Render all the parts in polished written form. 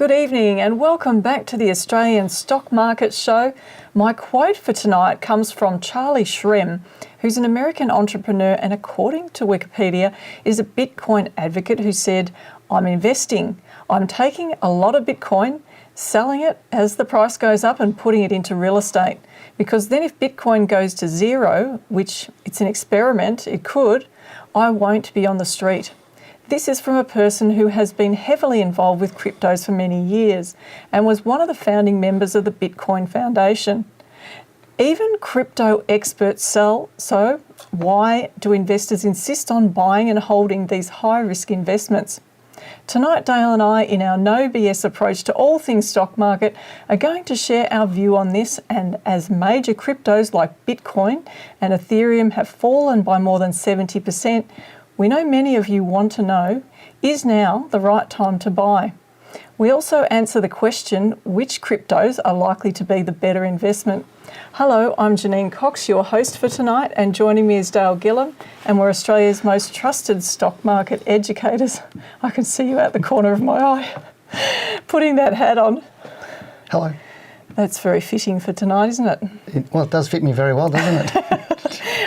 Good evening and welcome back to the Australian Stock Market Show. My quote for tonight comes from Charlie Shrem, who's an American entrepreneur and, according to Wikipedia, is a Bitcoin advocate who said, "I'm investing. I'm taking a lot of Bitcoin, selling it as the price goes up and putting it into real estate. Because then if Bitcoin goes to zero, which it's an experiment, it could, I won't be on the street." This is from a person who has been heavily involved with cryptos for many years and was one of the founding members of the Bitcoin Foundation. Even crypto experts sell, so why do investors insist on buying and holding these high-risk investments? Tonight, Dale and I, in our no BS approach to all things stock market, are going to share our view on this, and as major cryptos like Bitcoin and Ethereum have fallen by more than 70%, we know many of you want to know, is now the right time to buy? We also answer the question, which cryptos are likely to be the better investment? Hello, I'm Janine Cox, your host for tonight, and joining me is Dale Gillham, and we're Australia's most trusted stock market educators. I can see you out the corner of my eye, putting that hat on. Hello. That's very fitting for tonight, isn't it? Well, it does fit me very well, doesn't it?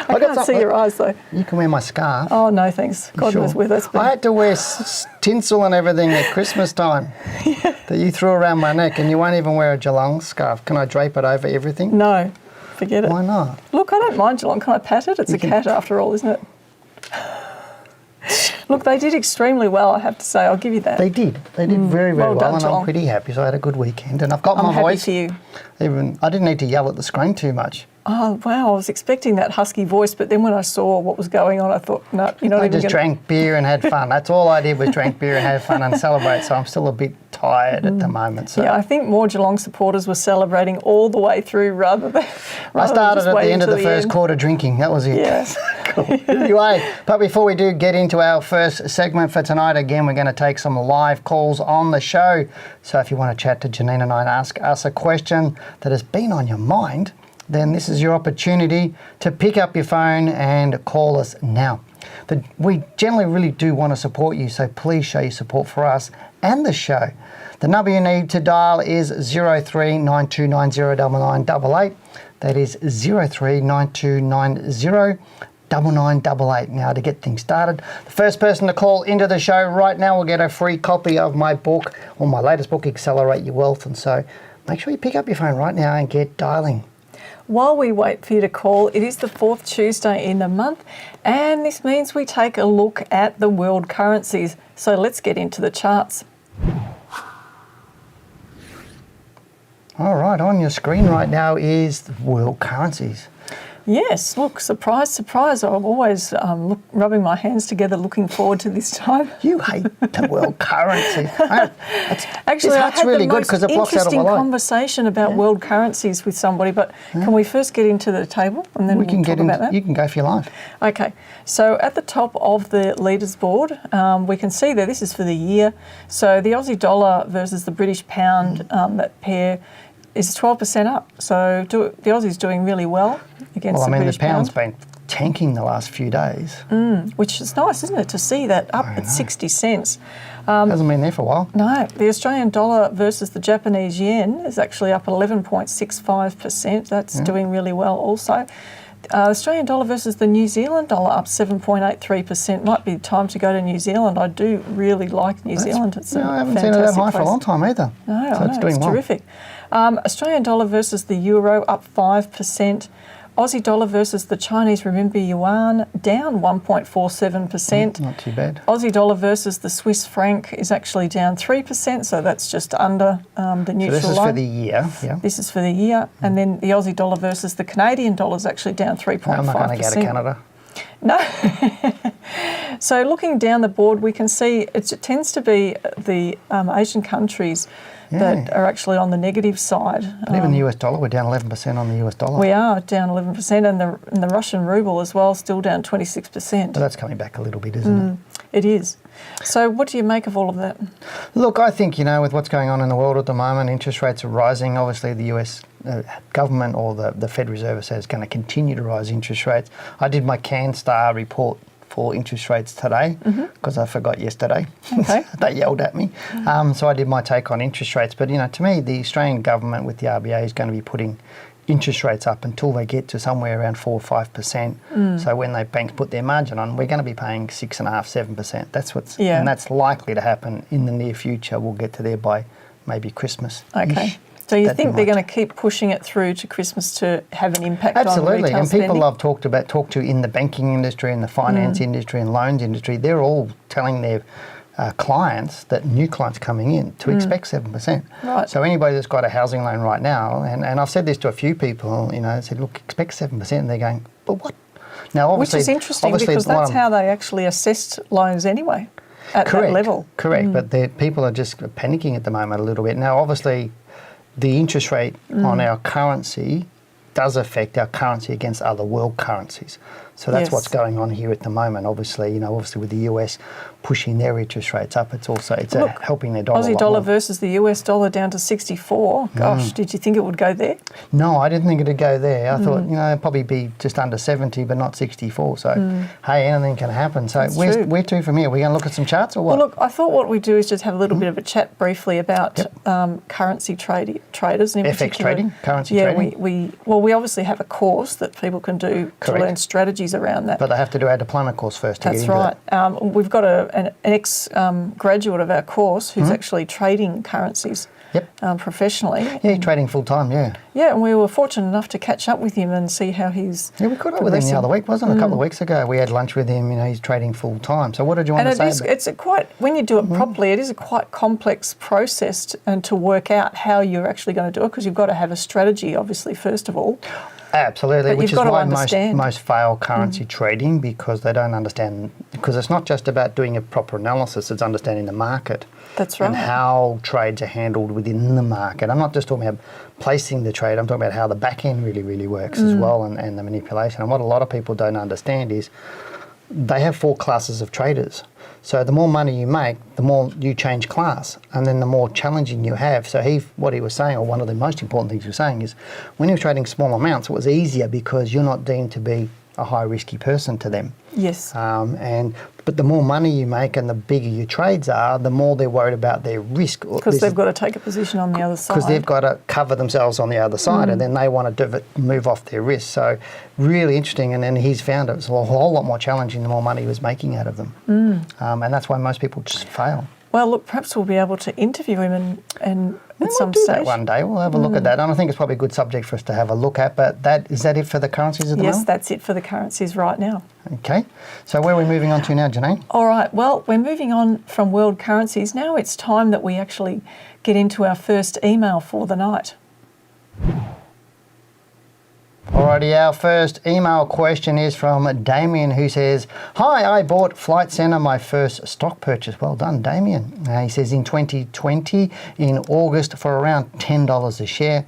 I can't see your eyes, though. You can wear my scarf. Oh, no, thanks. God was with us. But I had to wear tinsel and everything at Christmas time that you threw around my neck, and you won't even wear a Gillham scarf. Can I drape it over everything? No, forget it. Why not? Look, I don't mind Gillham. Can I pat it? It's a cat after all, isn't it? Look, they did extremely well, I have to say. I'll give you that. They did. They did very, very well well, done, and Gillham. I'm pretty happy. So I had a good weekend, and I've got my I'm happy voice. for you. Even I didn't need to yell at the screen too much. Oh, wow. I was expecting that husky voice, but then when I saw what was going on, I thought, no, you're not I even just drank beer and had fun. That's all I did was drank beer and have fun and celebrate. So I'm still a bit tired at the moment. So Yeah, I think more Geelong supporters were celebrating all the way through rather than I started just at the waiting end of till the first end. quarter drinking. That was it. Yes. Cool. Anyway, but before we do get into our first segment for tonight, again, we're going to take some live calls on the show. So if you want to chat to Janine and I and ask us a question that has been on your mind, then this is your opportunity to pick up your phone and call us now. We generally really do want to support you, so please show your support for us and the show. The number you need to dial is 0392909988. That is 0392909988. Now, to get things started, the first person to call into the show right now will get a free copy of my book, or my latest book, Accelerate Your Wealth. And so make sure you pick up your phone right now and get dialing. While we wait for you to call, it is the fourth Tuesday in the month, and this means we take a look at the world currencies. So let's get into the charts. All right, on your screen right now is the world currencies. Yes, look, surprise, surprise. I'm always rubbing my hands together looking forward to this time. You hate the world currency. Actually, I had really the good most because it blocks out all interesting my life. conversation about world currencies with somebody, but can we first get into the table and then We can we'll get talk about that? You can go for your life. Okay, so at the top of the leaders board, we can see that this is for the year. So the Aussie dollar versus the British pound, that pair is 12% up. So the Aussie's doing really well against the British pound's pound. been tanking the last few days. Which is nice, isn't it, to see that up at 60 cents. Hasn't been there for a while. No, the Australian dollar versus the Japanese yen is actually up 11.65%. That's doing really well also. Australian dollar versus the New Zealand dollar up 7.83%. Might be time to go to New Zealand. I do really like New Zealand. It's a I haven't seen it that high for a long time either. No, so I it's know, doing it's well. terrific. Australian dollar versus the euro up 5%. Aussie dollar versus the Chinese renminbi yuan down 1.47%. Not too bad. Aussie dollar versus the Swiss franc is actually down 3%, so that's just under the neutral So this is line. for the year, yeah? This is for the year, and then the Aussie dollar versus the Canadian dollar is actually down 3.5%. I'm not going to go to Canada. No. So looking down the board, we can see it tends to be the Asian countries that are actually on the negative side. But even the US dollar, we're down 11% on the US dollar. We are down 11%, and the Russian ruble as well, still down 26%. But that's coming back a little bit, isn't it? It is. So what do you make of all of that? Look, I think, with what's going on in the world at the moment, interest rates are rising. Obviously, the US government or the Fed Reserve says it's going to continue to rise interest rates. I did my CanStar report for interest rates today because I forgot yesterday. Okay. They yelled at me. So I did my take on interest rates. But, to me, the Australian government with the RBA is going to be putting interest rates up until they get to somewhere around 4 or 5%. So when the banks put their margin on, we're going to be paying 6.5%, 7%. That's and that's likely to happen in the near future. We'll get to there by maybe Christmas. Okay. So you think they're going to keep pushing it through to Christmas to have an impact on retail spending? Absolutely, and people I've talked to in the banking industry, in the finance industry, and loans industry, they're all telling their clients, that new clients coming in, to expect 7%. Right. So anybody that's got a housing loan right now, and I've said this to a few people, said, look, expect 7%, and they're going, but what? Now, obviously, which is interesting because that's how they actually assessed loans anyway, at that level. Correct, but people are just panicking at the moment a little bit. Now, obviously, the interest rate on our currency does affect our currency against other world currencies. So that's what's going on here at the moment. Obviously, with the US pushing their interest rates up, it's helping their dollar. Aussie dollar versus the US dollar down to 64. Gosh, did you think it would go there? No, I didn't think it'd go there. I thought, it'd probably be just under 70, but not 64. So, hey, anything can happen. So where to from here? Are we going to look at some charts or what? Well, look, I thought what we do is just have a little bit of a chat briefly about currency traders. And in FX trading, currency trading? We obviously have a course that people can do to learn strategies around that. But they have to do our diploma course first to get into that. That's right. We've got an ex-graduate of our course who's actually trading currencies professionally. Yeah, he's trading full-time, Yeah, and we were fortunate enough to catch up with him and see how he's we caught up with him the other week, wasn't it? A couple of weeks ago. We had lunch with him, he's trading full-time. So what did you want to say? It's when you do it properly, it is a quite complex process to work out how you're actually going to do it, because you've got to have a strategy, obviously, first of all. Absolutely, but which is why most fail currency trading, because they don't understand, because it's not just about doing a proper analysis, it's understanding the market. That's right. And how trades are handled within the market. I'm not just talking about placing the trade, I'm talking about how the back end really, really works as well, and the manipulation. And what a lot of people don't understand is they have 4 classes of traders. So the more money you make, the more you change class, and then the more challenging you have. So what he was saying, or one of the most important things he was saying, is when you're trading small amounts, it was easier because you're not deemed to be a high risky person to them. Yes. But the more money you make and the bigger your trades are, the more they're worried about their risk. Because they've got to take a position on the other side. Because they've got to cover themselves on the other side, and then they want to move off their risk. So really interesting. And then he's found it was a whole lot more challenging the more money he was making out of them. And that's why most people just fail. Well, look, perhaps we'll be able to interview him and at some do stage. That one day. We'll have a look at that. And I think it's probably a good subject for us to have a look at. But is that it for the currencies at the moment? Yes, that's it for the currencies right now. Okay. So where are we moving on to now, Janine? All right. Well, we're moving on from world currencies. Now it's time that we actually get into our first email for the night. Alrighty, our first email question is from Damien, who says, "Hi, I bought Flight Centre, my first stock purchase." Well done, Damien. He says, in 2020, in August, for around $10 a share.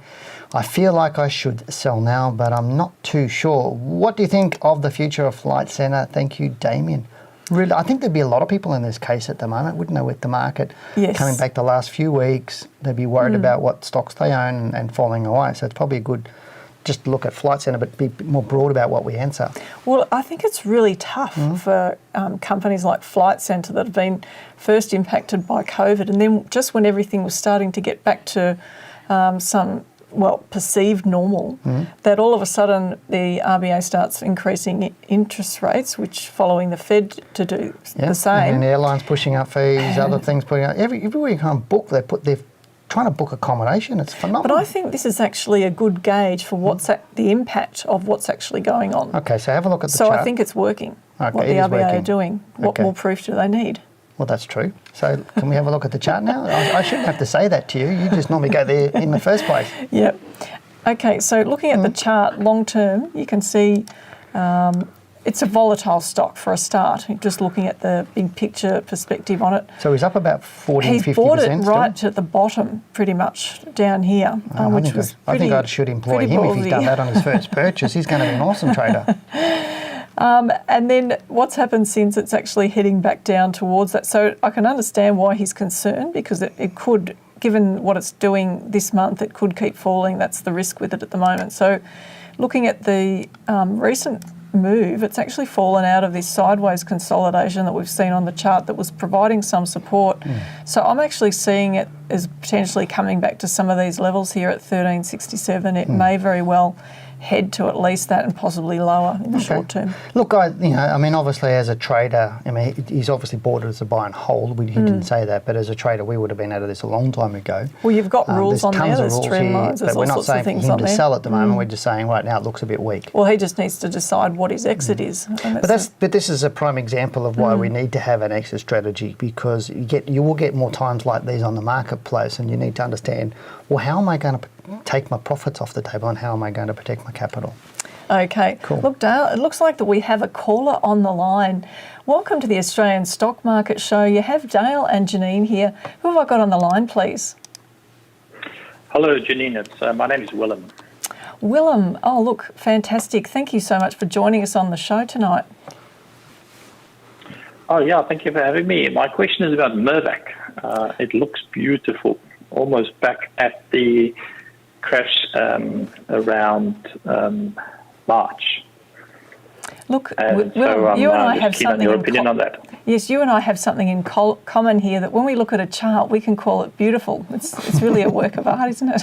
I feel like I should sell now, but I'm not too sure. What do you think of the future of Flight Centre? Thank you, Damien. Really, I think there'd be a lot of people in this case at the moment, wouldn't there, with the market coming back the last few weeks. They'd be worried about what stocks they own and falling away. So it's probably a good just look at Flight Centre, but be more broad about what we answer. Well, I think it's really tough for companies like Flight Centre that have been first impacted by COVID, and then just when everything was starting to get back to some perceived normal, that all of a sudden the RBA starts increasing interest rates, which following the Fed to do the same. And airlines pushing up fees, other things putting up. Everywhere you can't book, they're trying to book accommodation. It's phenomenal. But I think this is actually a good gauge for what's the impact of what's actually going on. Okay, so have a look at the chart. So I think it's working, what the RBA are doing. What more proof do they need? Well, that's true. So can we have a look at the chart now? I shouldn't have to say that to you. You just normally go there in the first place. Yep. Okay, so looking at the chart long term, you can see it's a volatile stock for a start, just looking at the big picture perspective on it. So he's up about 40, 50%. He's bought it right at the bottom, pretty much, down here, which was I think I should employ him if he's done that on his first purchase. He's going to be an awesome trader. And then what's happened since, it's actually heading back down towards that. So I can understand why he's concerned, because it could, given what it's doing this month, it could keep falling. That's the risk with it at the moment. So looking at the recent move. It's actually fallen out of this sideways consolidation that we've seen on the chart that was providing some support. So I'm actually seeing it as potentially coming back to some of these levels here at 1367. It may very well head to at least that and possibly lower in the short term. Look, obviously as a trader, he's obviously bought it as a buy and hold. He didn't say that, but as a trader, we would have been out of this a long time ago. Well, you've got rules on there, there's trend here, lines, there's all sorts of things on there. But we're not saying for him to sell at the moment, we're just saying right now it looks a bit weak. Well, he just needs to decide what his exit is. But this is a prime example of why we need to have an exit strategy, because you will get more times like these on the marketplace, and you need to understand, well, how am I going to take my profits off the table and how am I going to protect my capital? Okay. Cool. Look, Dale, it looks like that we have a caller on the line. Welcome to the Australian Stock Market Show. You have Dale and Janine here. Who have I got on the line, please? Hello, Janine. My name is Willem. Willem. Oh, look, fantastic. Thank you so much for joining us on the show tonight. Oh, yeah, thank you for having me. My question is about Mirvac. It looks beautiful, almost back at the crash around March. Look, And Willem, you and I have keen on something your in opinion on that. Yes, you and I have something in common here, that when we look at a chart, we can call it beautiful. It's really a work of art, isn't it?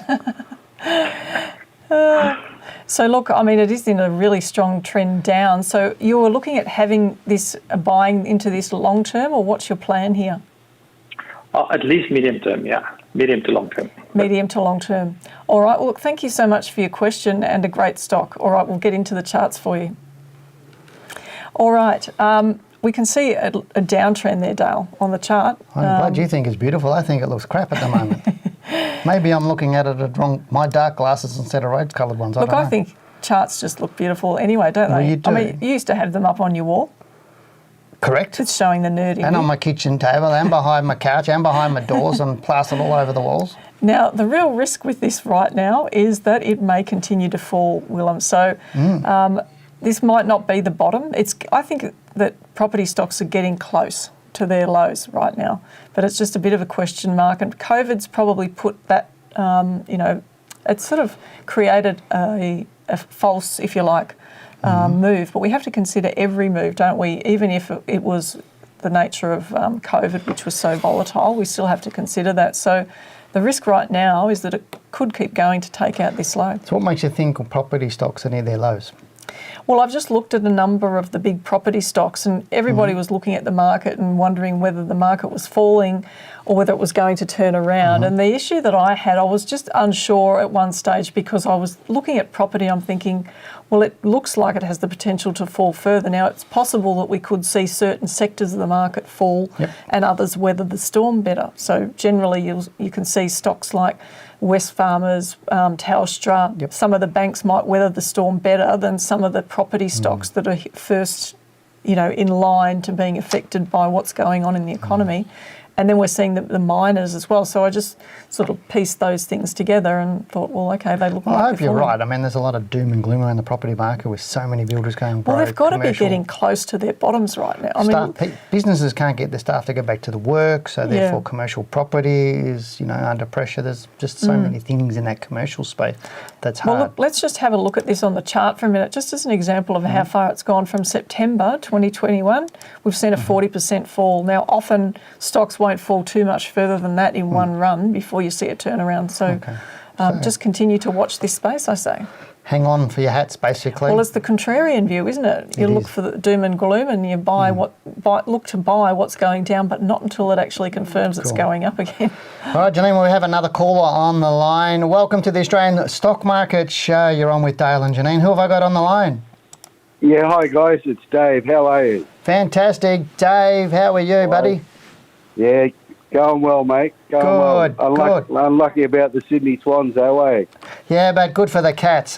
So look, it is in a really strong trend down. So you're looking at having this, buying into this long term, or what's your plan here? At least medium term, yeah. Medium to long term. Medium to long term. All right, well, look, thank you so much for your question, and a great stock. All right, we'll get into the charts for you. All right, we can see a downtrend there, Dale, on the chart. I'm glad you think it's beautiful. I think it looks crap at the moment. Maybe I'm looking at it at wrong. My dark glasses instead of rose-coloured ones. Look, I think charts just look beautiful anyway, don't they? Well, you do. You used to have them up on your wall. Correct. It's showing the nerd in And you. on my kitchen table, and behind my couch, and behind my doors, and plastered all over the walls. Now, the real risk with this right now is that it may continue to fall, Willem. So this might not be the bottom. I think that property stocks are getting close to their lows right now, but it's just a bit of a question mark. And COVID's probably put that, it's sort of created a false, if you like, move. But we have to consider every move, don't we? Even if it was the nature of COVID, which was so volatile, we still have to consider that. So the risk right now is that it could keep going to take out this low. So what makes you think property stocks are near their lows? Well, I've just looked at a number of the big property stocks, and everybody was looking at the market and wondering whether the market was falling or whether it was going to turn around. And the issue that I had, I was just unsure at one stage, because I was looking at property, I'm thinking, well, it looks like it has the potential to fall further. Now, it's possible that we could see certain sectors of the market fall and others weather the storm better. So generally, you can see stocks like Wesfarmers, Telstra, some of the banks might weather the storm better than some of the property stocks that are first, in line to being affected by what's going on in the economy. And then we're seeing the miners as well. So I just sort of pieced those things together and thought, well, okay, they look like I hope they're you're falling. right. There's a lot of doom and gloom around the property market with so many builders going broke. Well, they've got to be getting close to their bottoms right now. Businesses can't get their staff to go back to the work, so therefore commercial property is, under pressure. There's just so many things in that commercial space that's hard. Well, look, let's just have a look at this on the chart for a minute, just as an example of how far it's gone from September 2021. We've seen a 40% fall. Now, often stocks won't fall too much further than that in one run before you see it turn around. So just continue to watch this space, I say. Hang on for your hats, basically. Well, it's the contrarian view, isn't it? You look for the doom and gloom, and you look to buy what's going down, but not until it actually confirms it's going up again. All right, Janine, we have another caller on the line. Welcome to the Australian Stock Market Show. You're on with Dale and Janine. Who have I got on the line? Yeah, hi guys, it's Dave. How are you? Fantastic. Dave, how are you, buddy? Yeah, going well, mate. Going Good, well. good. Unlucky about the Sydney Swans, though, eh? Yeah, but good for the cats.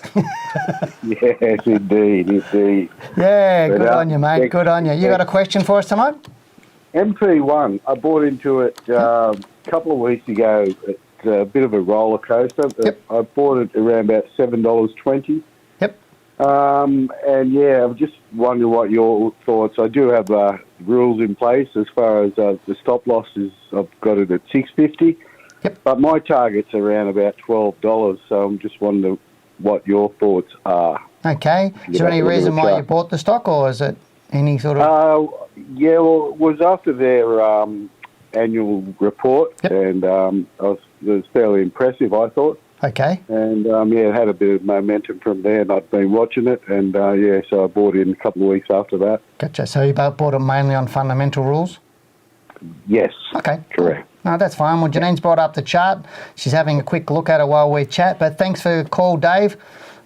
Yes, indeed. Yeah, But, good on you, mate. Good on you. You got a question for us tonight? MP1, I bought into it a couple of weeks ago. It's a bit of a roller coaster. Yep. I bought it around about $7.20. Yep. And yeah, I'm just wondering what your thoughts. I do have rules in place as far as the stop loss is. I've got it at $6.50. Yep. But my target's around about $12. So I'm just wondering what your thoughts are. Okay. Is there any reason why you bought the stock, or is it any sort of... Yeah, well, it was after their annual report, and it was fairly impressive, I thought. Okay. And, it had a bit of momentum from there, and I'd been watching it, and, so I bought in a couple of weeks after that. Gotcha. So you bought it mainly on fundamental rules? Yes. Okay. Correct. No, that's fine. Well, Janine's brought up the chart. She's having a quick look at it while we chat, but thanks for the call, Dave.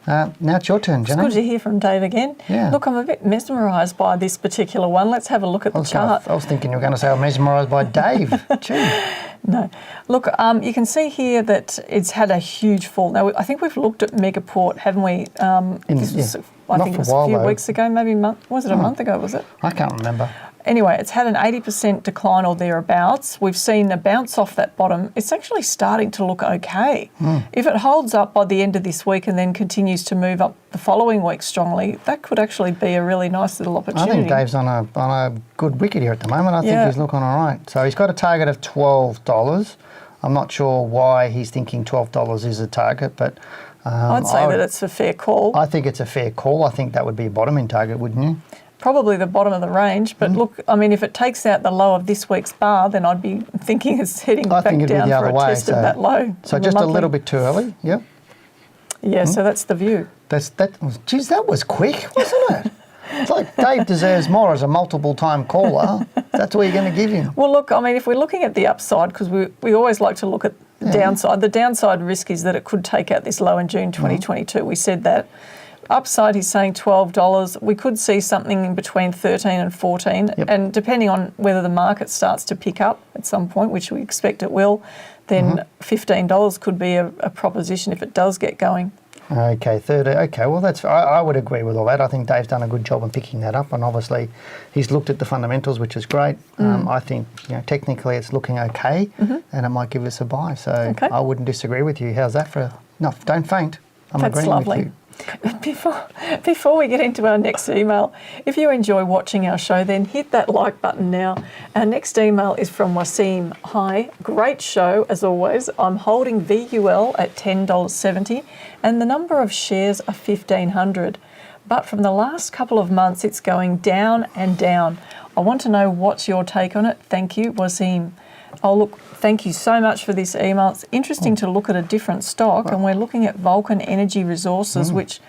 Now it's your turn, Janine. It's good to hear from Dave again. Yeah. Look, I'm a bit mesmerised by this particular one. Let's have a look at the chart. I was thinking you were going to say I'm mesmerised by Dave. Gee. No. Look, you can see here that it's had a huge fall. Now, I think we've looked at Megaport, haven't we? I think it was a few weeks ago, maybe a month. Was it a month ago, was it? I can't remember. Anyway, it's had an 80% decline or thereabouts. We've seen a bounce off that bottom. It's actually starting to look okay. If it holds up by the end of this week and then continues to move up the following week strongly, that could actually be a really nice little opportunity. I think Dave's on a good wicket here at the moment. I think he's looking all right. So he's got a target of $12. I'm not sure why he's thinking $12 is a target, but... I'd say that it's a fair call. I think it's a fair call. I think that would be a bottoming target, wouldn't you? Probably the bottom of the range, but look, I mean, if it takes out the low of this week's bar, then I'd be thinking it's heading back down for a test of that low. So just a little bit too early, yep. Yeah, so that's the view. Geez, that was quick, wasn't it? It's like Dave deserves more as a multiple-time caller. That's what you're going to give him. Well, look, I mean, if we're looking at the upside, because we always like to look at the downside, the downside risk is that it could take out this low in June 2022. We said that. Upside, he's saying $12. We could see something in between 13 and 14. Yep. And depending on whether the market starts to pick up at some point, which we expect it will, then $15 could be a proposition if it does get going. Okay, 30. Okay, well, I would agree with all that. I think Dave's done a good job in picking that up, and obviously he's looked at the fundamentals, which is great. I think technically it's looking okay, and it might give us a buy. So I wouldn't disagree with you. How's that for? No, don't faint. That's agreeing lovely. With you. Before we get into our next email, if you enjoy watching our show, then hit that like button now. Our next email is from Wasim. Hi, great show as always. I'm holding VUL at $10.70 and the number of shares are 1,500. But from the last couple of months, it's going down and down. I want to know what's your take on it. Thank you, Wasim. Oh, look, thank you so much for this email. It's interesting to look at a different stock, and we're looking at Vulcan Energy Resources, which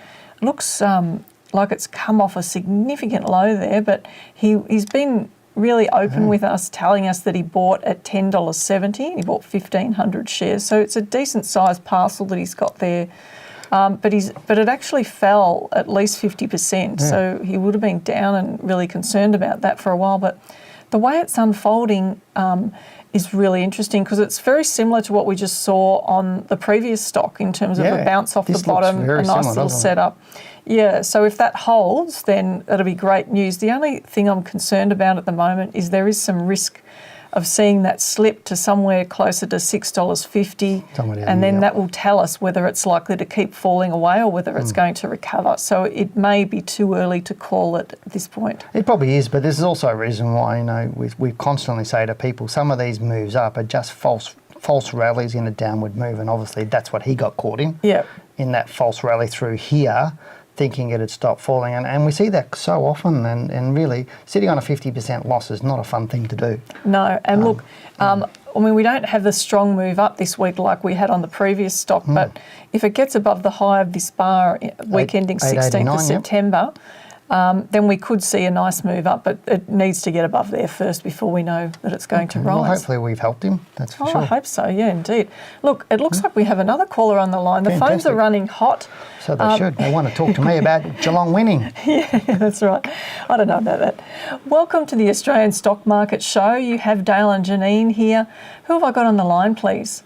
looks like it's come off a significant low there, but he's been really open with us, telling us that he bought at $10.70. He bought 1,500 shares, so it's a decent-sized parcel that he's got there. But it actually fell at least 50%, so he would have been down and really concerned about that for a while. But the way it's unfolding is really interesting because it's very similar to what we just saw on the previous stock in terms of a bounce off the bottom, a nice little setup. Yeah, so if that holds, then it'll be great news. The only thing I'm concerned about at the moment is there is some risk of seeing that slip to somewhere closer to $6.50, and then that will tell us whether it's likely to keep falling away or whether it's going to recover. So it may be too early to call it at this point. It probably is, but this is also a reason why we constantly say to people some of these moves up are just false rallies in a downward move, and obviously that's what he got caught in. Yeah, in that false rally through here, thinking it had stopped falling. And we see that so often, and really sitting on a 50% loss is not a fun thing to do. No, and look, I mean, we don't have the strong move up this week like we had on the previous stock, but if it gets above the high of this bar week ending 16th of September, then we could see a nice move up, but it needs to get above there first before we know that it's going to rise. Well, hopefully we've helped him, that's for sure. I hope so, yeah, indeed. Look, it looks like we have another caller on the line. The phones are running hot. So they should. They want to talk to me about Geelong winning. Yeah, that's right. I don't know about that. Welcome to the Australian Stock Market Show. You have Dale and Janine here. Who have I got on the line, please?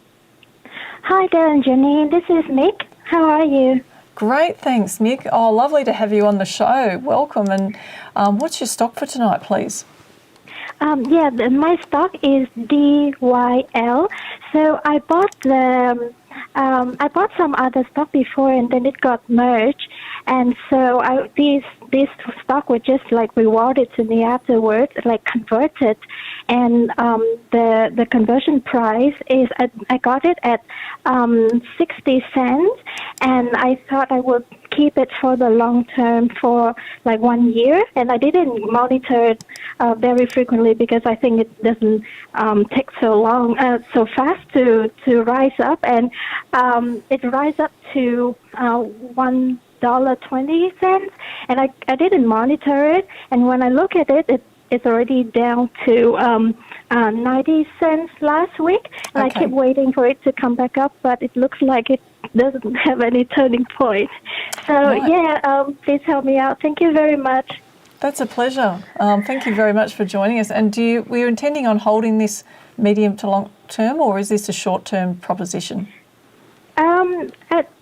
Hi, Dale and Janine. This is Mick. How are you? Great, thanks, Mick. Oh, lovely to have you on the show. Welcome. And what's your stock for tonight, please? My stock is DYL. So I bought some other stock before, and then it got merged. and so this stock was just like rewarded to me afterwards, like converted, and the conversion price is I got it at 60 cents, and I thought I would keep it for the long term for like 1 year, and I didn't monitor it very frequently because I think it doesn't take so fast to rise up, and it rise up to $1.20, and I didn't monitor it, and when I look at it, it's already down to 90 cents last week, and I keep waiting for it to come back up, but it looks like it doesn't have any turning point. So please help me out. Thank you very much. That's a pleasure. Thank you very much for joining us. And were you intending on holding this medium to long term, or is this a short term proposition?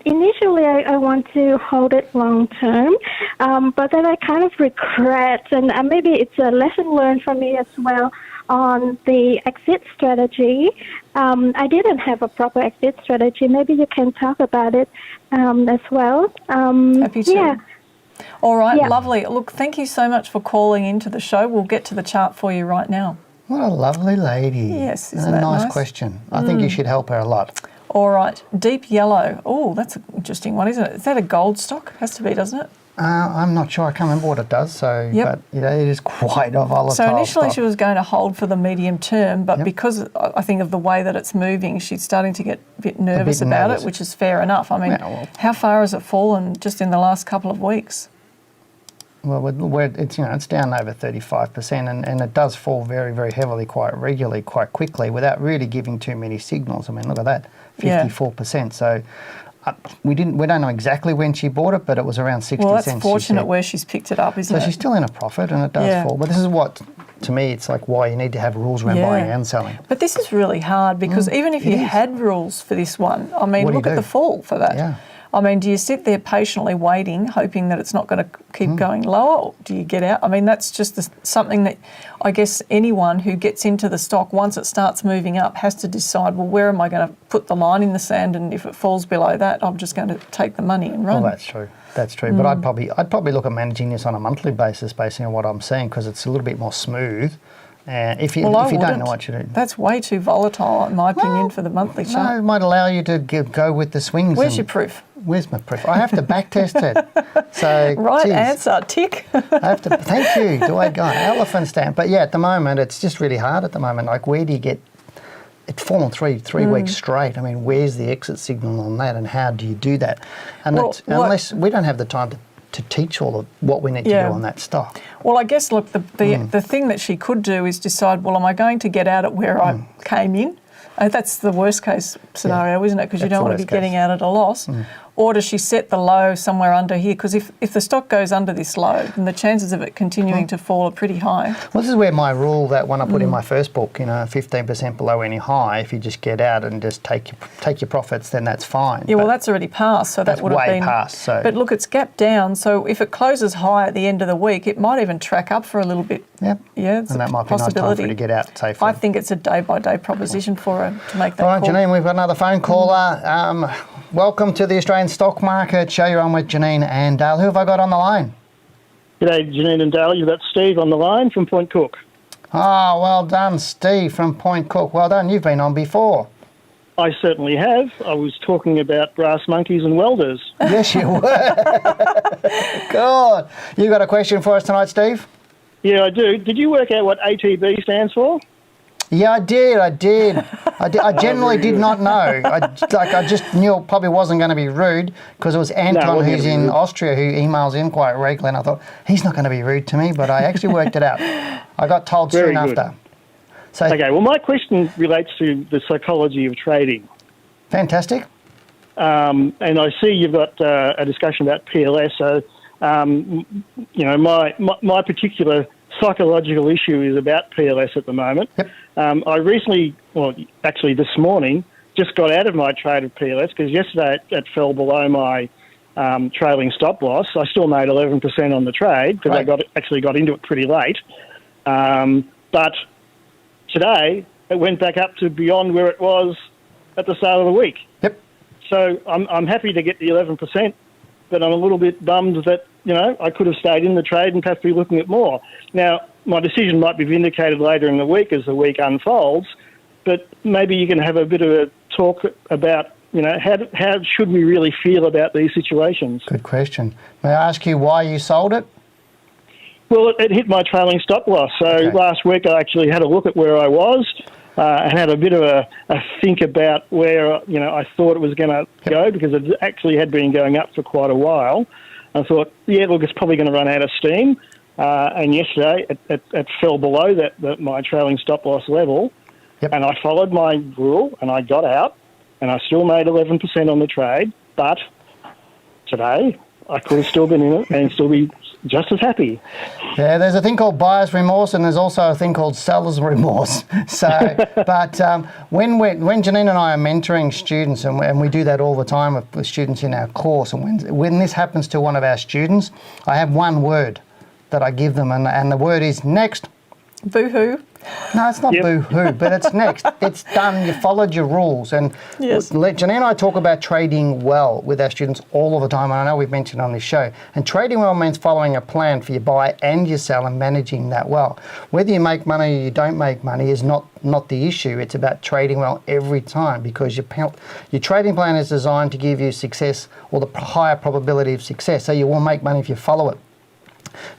Initially, I want to hold it long term, but then I kind of regret, and maybe it's a lesson learned for me as well, on the exit strategy. I didn't have a proper exit strategy. Maybe you can talk about it as well. Happy to. Yeah. All right, lovely. Look, thank you so much for calling into the show. We'll get to the chart for you right now. What a lovely lady. Yes, isn't isn't that that nice nice? question. I think you should help her a lot. All right, deep yellow. Oh, that's an interesting one, isn't it? Is that a gold stock? Has to be, doesn't it? I'm not sure. I can't remember what it does. So, but it is quite a volatile So initially stock. she was going to hold for the medium term, but because I think of the way that it's moving, she's starting to get a bit nervous about it, which is fair enough. I mean, how far has it fallen just in the last couple of weeks? Well, it's down over 35%, and it does fall very, very heavily, quite regularly, quite quickly, without really giving too many signals. I mean, look at that, 54%. So we don't know exactly when she bought it, but it was around 60 cents. Well, that's fortunate where she's picked it up, isn't it? So she's still in a profit, and it does fall. But this is what, to me, it's like why you need to have rules around buying and selling. But this is really hard because even if you had rules for this one, I mean, look at the fall for that. Yeah. I mean, do you sit there patiently waiting, hoping that it's not going to keep going lower, or do you get out? I mean, that's just something that I guess anyone who gets into the stock, once it starts moving up, has to decide, well, where am I going to put the line in the sand? And if it falls below that, I'm just going to take the money and run. Well, that's true. That's true. But I'd probably look at managing this on a monthly basis based on what I'm seeing, because it's a little bit more smooth. If you don't know what you do. That's way too volatile, in my opinion, for the monthly chart. No, it might allow you to go with the swings. Where's your proof? Where's my proof? I have to back test it. So right answer, tick. I have to. Thank you. Do I go elephant stamp? But yeah, at the moment it's just really hard. At the moment, like where do you get? It's fallen three weeks straight. I mean, where's the exit signal on that, and how do you do that? And unless we don't have the time to teach all of what we need to do on that stock. Well, I guess, look, the thing that she could do is decide, well, am I going to get out at where I came in? That's the worst case scenario, isn't it? Because you don't want to be getting out at a loss. Or does she set the low somewhere under here? Because if the stock goes under this low, then the chances of it continuing to fall are pretty high. Well, this is where my rule that one I put in my first book, 15% below any high, if you just get out and just take your profits, then that's fine. Yeah, well, that's already passed, so that would have been... way past. So. But look, it's gapped down, so if it closes high at the end of the week, it might even track up for a little bit. Yep. Yeah, it's and that might be a nice time for you to get out safely. I think it's a day-by-day proposition for her to make that call. All right, Janine, we've got another phone caller. Welcome to the Australian Stock Market Show. You're on with Janine and Dale. Who have I got on the line? G'day, Janine and Dale. You've got Steve on the line from Point Cook. Oh, well done, Steve from Point Cook. Well done. You've been on before. I certainly have. I was talking about brass monkeys and welders. Yes, you were. God. You got a question for us tonight, Steve? Yeah, I do. Did you work out what ATB stands for? Yeah, I did. I generally did not know. I just knew it probably wasn't going to be rude because it was Anton, who's in Austria, who emails in quite regularly, and I thought, he's not going to be rude to me, but I actually worked it out. I got told soon after. So, okay, well, my question relates to the psychology of trading. Fantastic. And I see you've got a discussion about PLS, so, my particular psychological issue is about PLS at the moment. Yep. I recently, actually this morning, just got out of my trade of PLS because yesterday it fell below my trailing stop loss. I still made 11% on the trade because I actually got into it pretty late. But today it went back up to beyond where it was at the start of the week. Yep. So I'm happy to get the 11% but I'm a little bit bummed that, I could have stayed in the trade and perhaps be looking at more. Now, my decision might be vindicated later in the week as the week unfolds, but maybe you can have a bit of a talk about, how should we really feel about these situations? Good question. May I ask you why you sold it? Well, it hit my trailing stop loss. So last week I actually had a look at where I was and had a bit of a think about where, I thought it was going to go, because it actually had been going up for quite a while. I thought, look, it's probably going to run out of steam. And yesterday it fell below my trailing stop loss level. Yep. And I followed my rule and I got out and I still made 11% on the trade. But today I could have still been in it and still be just as happy. Yeah, there's a thing called buyer's remorse and there's also a thing called seller's remorse. So, but when Janine and I are mentoring students, and we do that all the time with students in our course, and when this happens to one of our students, I have one word that I give them, and the word is next. Boo-hoo. No, it's not boo-hoo, but it's next. It's done. You followed your rules. And Janine and I talk about trading well with our students all of the time, and I know we've mentioned on this show. And trading well means following a plan for your buy and your sell and managing that well. Whether you make money or you don't make money is not the issue. It's about trading well every time, because your trading plan is designed to give you success, or the higher probability of success. So you will make money if you follow it.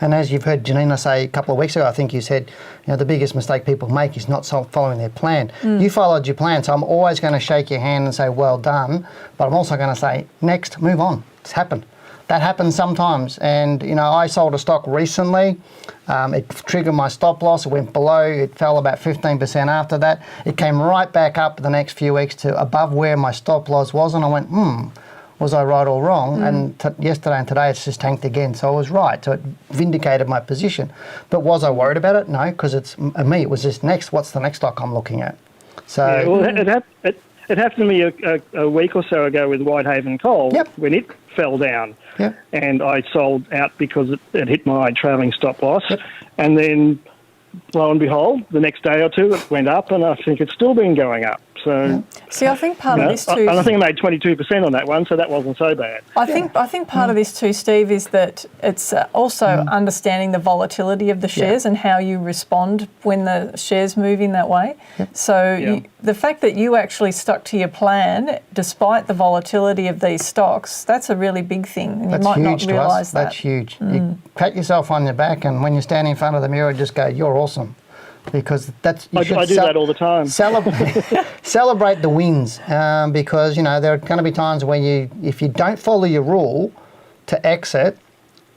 And as you've heard Janina say a couple of weeks ago, I think you said, the biggest mistake people make is not following their plan. You followed your plan, so I'm always going to shake your hand and say, well done, but I'm also going to say, next, move on. It's happened. That happens sometimes. And, I sold a stock recently. It triggered my stop loss. It went below. It fell about 15% after that. It came right back up the next few weeks to above where my stop loss was, and I went, was I right or wrong? And yesterday and today it's just tanked again. So I was right. So it vindicated my position. But was I worried about it? No, because it was just next. What's the next stock I'm looking at? So it happened to me a week or so ago with Whitehaven Coal when it fell down. And I sold out because it hit my trailing stop loss. And then, lo and behold, the next day or two it went up, and I think it's still been going up. So, see, I think part of this too. I think I made 22% on that one, so that wasn't so bad. I think part of this too, Steve, is that it's also understanding the volatility of the shares and how you respond when the shares move in that way. So the fact that you actually stuck to your plan despite the volatility of these stocks, that's a really big thing, and you might not realise that. That's huge. You pat yourself on your back, and when you stand in front of the mirror, just go, "You're awesome." Because that's I do that all the time. Celebrate the wins, because there are going to be times when if you don't follow your rule to exit,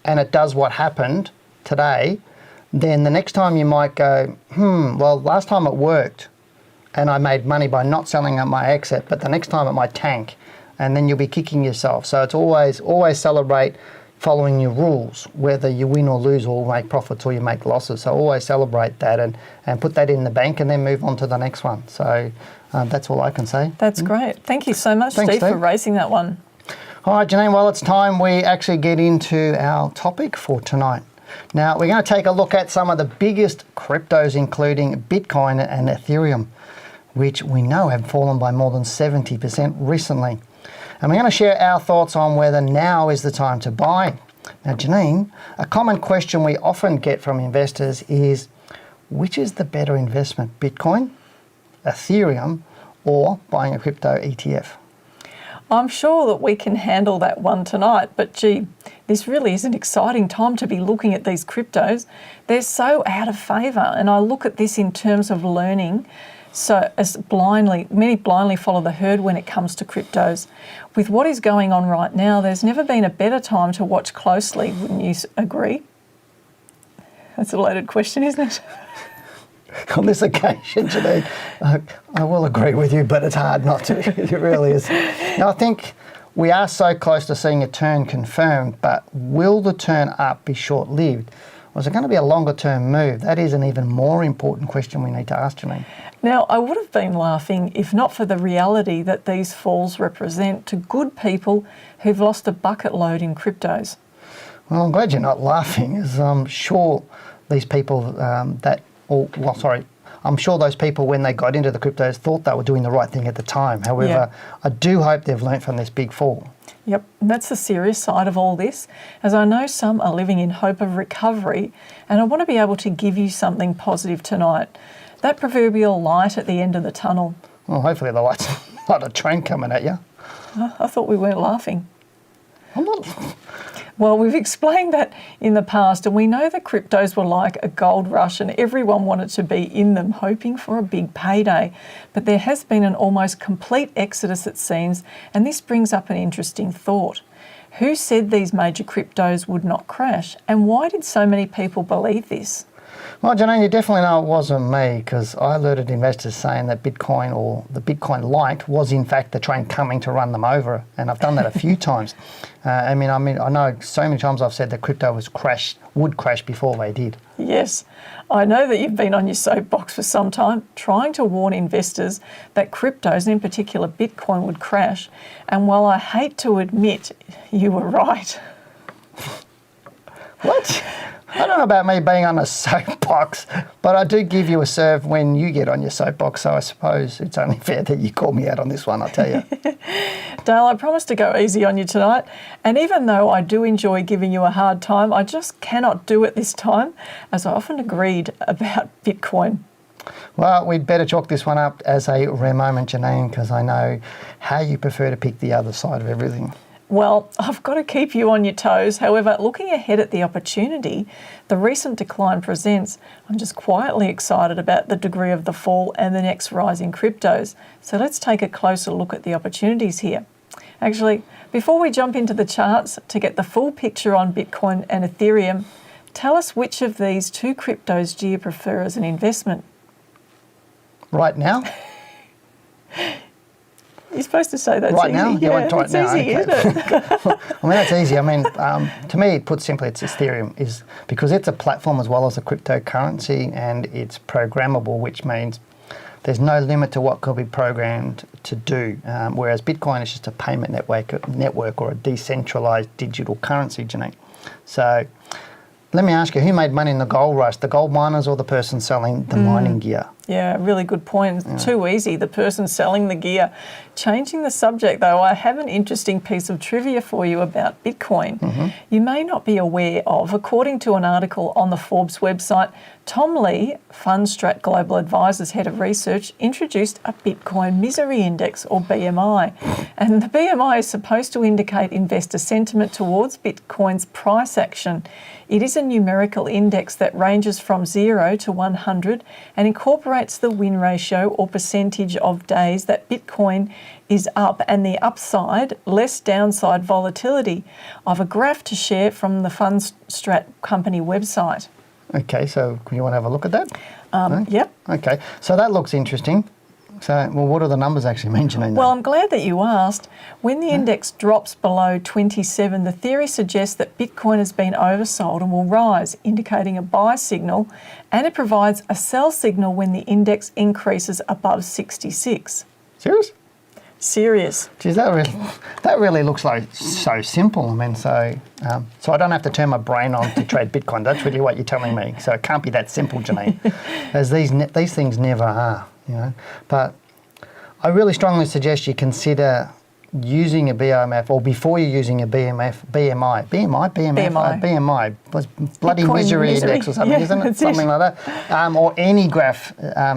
and it does what happened today, then the next time you might go, well, last time it worked, and I made money by not selling at my exit, but the next time it might tank, and then you'll be kicking yourself. So it's always celebrate following your rules, whether you win or lose, or make profits or you make losses. So always celebrate that and put that in the bank, and then move on to the next one. So that's all I can say. That's great. Thank you so much, Thanks, Steve, for raising that one. All right, Janine, well, it's time we actually get into our topic for tonight. Now, we're going to take a look at some of the biggest cryptos, including Bitcoin and Ethereum, which we know have fallen by more than 70% recently. And we're going to share our thoughts on whether now is the time to buy. Now, Janine, a common question we often get from investors is, which is the better investment, Bitcoin, Ethereum, or buying a crypto ETF? I'm sure that we can handle that one tonight, but gee, this really is an exciting time to be looking at these cryptos. They're so out of favour, and I look at this in terms of learning. So many blindly follow the herd when it comes to cryptos. With what is going on right now, there's never been a better time to watch closely, wouldn't you agree? That's a loaded question, isn't it? On this occasion, Janine, I will agree with you, but it's hard not to. It really is. Now, I think we are so close to seeing a turn confirmed, but will the turn up be short-lived? Or is it going to be a longer-term move? That is an even more important question we need to ask, Janine. Now, I would have been laughing if not for the reality that these falls represent to good people who've lost a bucket load in cryptos. Well, I'm glad you're not laughing, as I'm sure these people I'm sure those people, when they got into the cryptos, thought they were doing the right thing at the time. However, I do hope they've learnt from this big fall. Yep, and that's the serious side of all this, as I know some are living in hope of recovery, and I want to be able to give you something positive tonight. That proverbial light at the end of the tunnel. Well, hopefully the light's not a train coming at you. I thought we weren't laughing. I'm not... Well, we've explained that in the past, and we know that cryptos were like a gold rush and everyone wanted to be in them, hoping for a big payday. But there has been an almost complete exodus, it seems, and this brings up an interesting thought. Who said these major cryptos would not crash, and why did so many people believe this? Well, Janine, you definitely know it wasn't me, because I alerted investors saying that Bitcoin, or the Bitcoin light, was in fact the train coming to run them over, and I've done that a few times. I know so many times I've said that crypto would crash before they did. Yes, I know that you've been on your soapbox for some time, trying to warn investors that cryptos, and in particular Bitcoin, would crash, and while I hate to admit you were right. What? I don't know about me being on a soapbox, but I do give you a serve when you get on your soapbox, so I suppose it's only fair that you call me out on this one, I'll tell you. Dale, I promise to go easy on you tonight, and even though I do enjoy giving you a hard time, I just cannot do it this time, as I often agreed about Bitcoin. Well, we'd better chalk this one up as a rare moment, Janine, because I know how you prefer to pick the other side of everything. Well, I've got to keep you on your toes. However, looking ahead at the opportunity the recent decline presents, I'm just quietly excited about the degree of the fall and the next rise in cryptos. So let's take a closer look at the opportunities here. Actually, before we jump into the charts to get the full picture on Bitcoin and Ethereum, tell us which of these two cryptos do you prefer as an investment? Right now? You're supposed to say that's right easy. now? Yeah, right it's now. easy, Okay. isn't it? I mean, that's easy. I mean, to me, put simply, it's Ethereum, is because it's a platform as well as a cryptocurrency, and it's programmable, which means there's no limit to what could be programmed to do. Whereas Bitcoin is just a payment network or a decentralized digital currency, Janine. So let me ask you, who made money in the gold rush, the gold miners or the person selling the mining gear? Yeah, really good point. Too easy, the person selling the gear. Changing the subject though, I have an interesting piece of trivia for you about Bitcoin. You may not be aware of, according to an article on the Forbes website, Tom Lee, Fundstrat Global Advisors Head of Research, introduced a Bitcoin Misery Index, or BMI. And the BMI is supposed to indicate investor sentiment towards Bitcoin's price action. It is a numerical index that ranges from 0 to 100 and incorporates the win ratio or percentage of days that Bitcoin is up and the upside, less downside volatility. I have a graph to share from the Fundstrat company website. Okay, so you want to have a look at that? No? Yep. Okay, so that looks interesting. So, well, what do the numbers actually mean, Janine? Well, I'm glad that you asked. When the index drops below 27, the theory suggests that Bitcoin has been oversold and will rise, indicating a buy signal, and it provides a sell signal when the index increases above 66. Serious? Serious. Geez, that really looks like so simple. I mean, so I don't have to turn my brain on to trade Bitcoin. That's really what you're telling me. So it can't be that simple, Janine, as these things never are. You know, but I really strongly suggest you consider using a BMF, or before you're using a BMI was bloody Bitcoin misery index or something, isn't it? Something like that, or any graph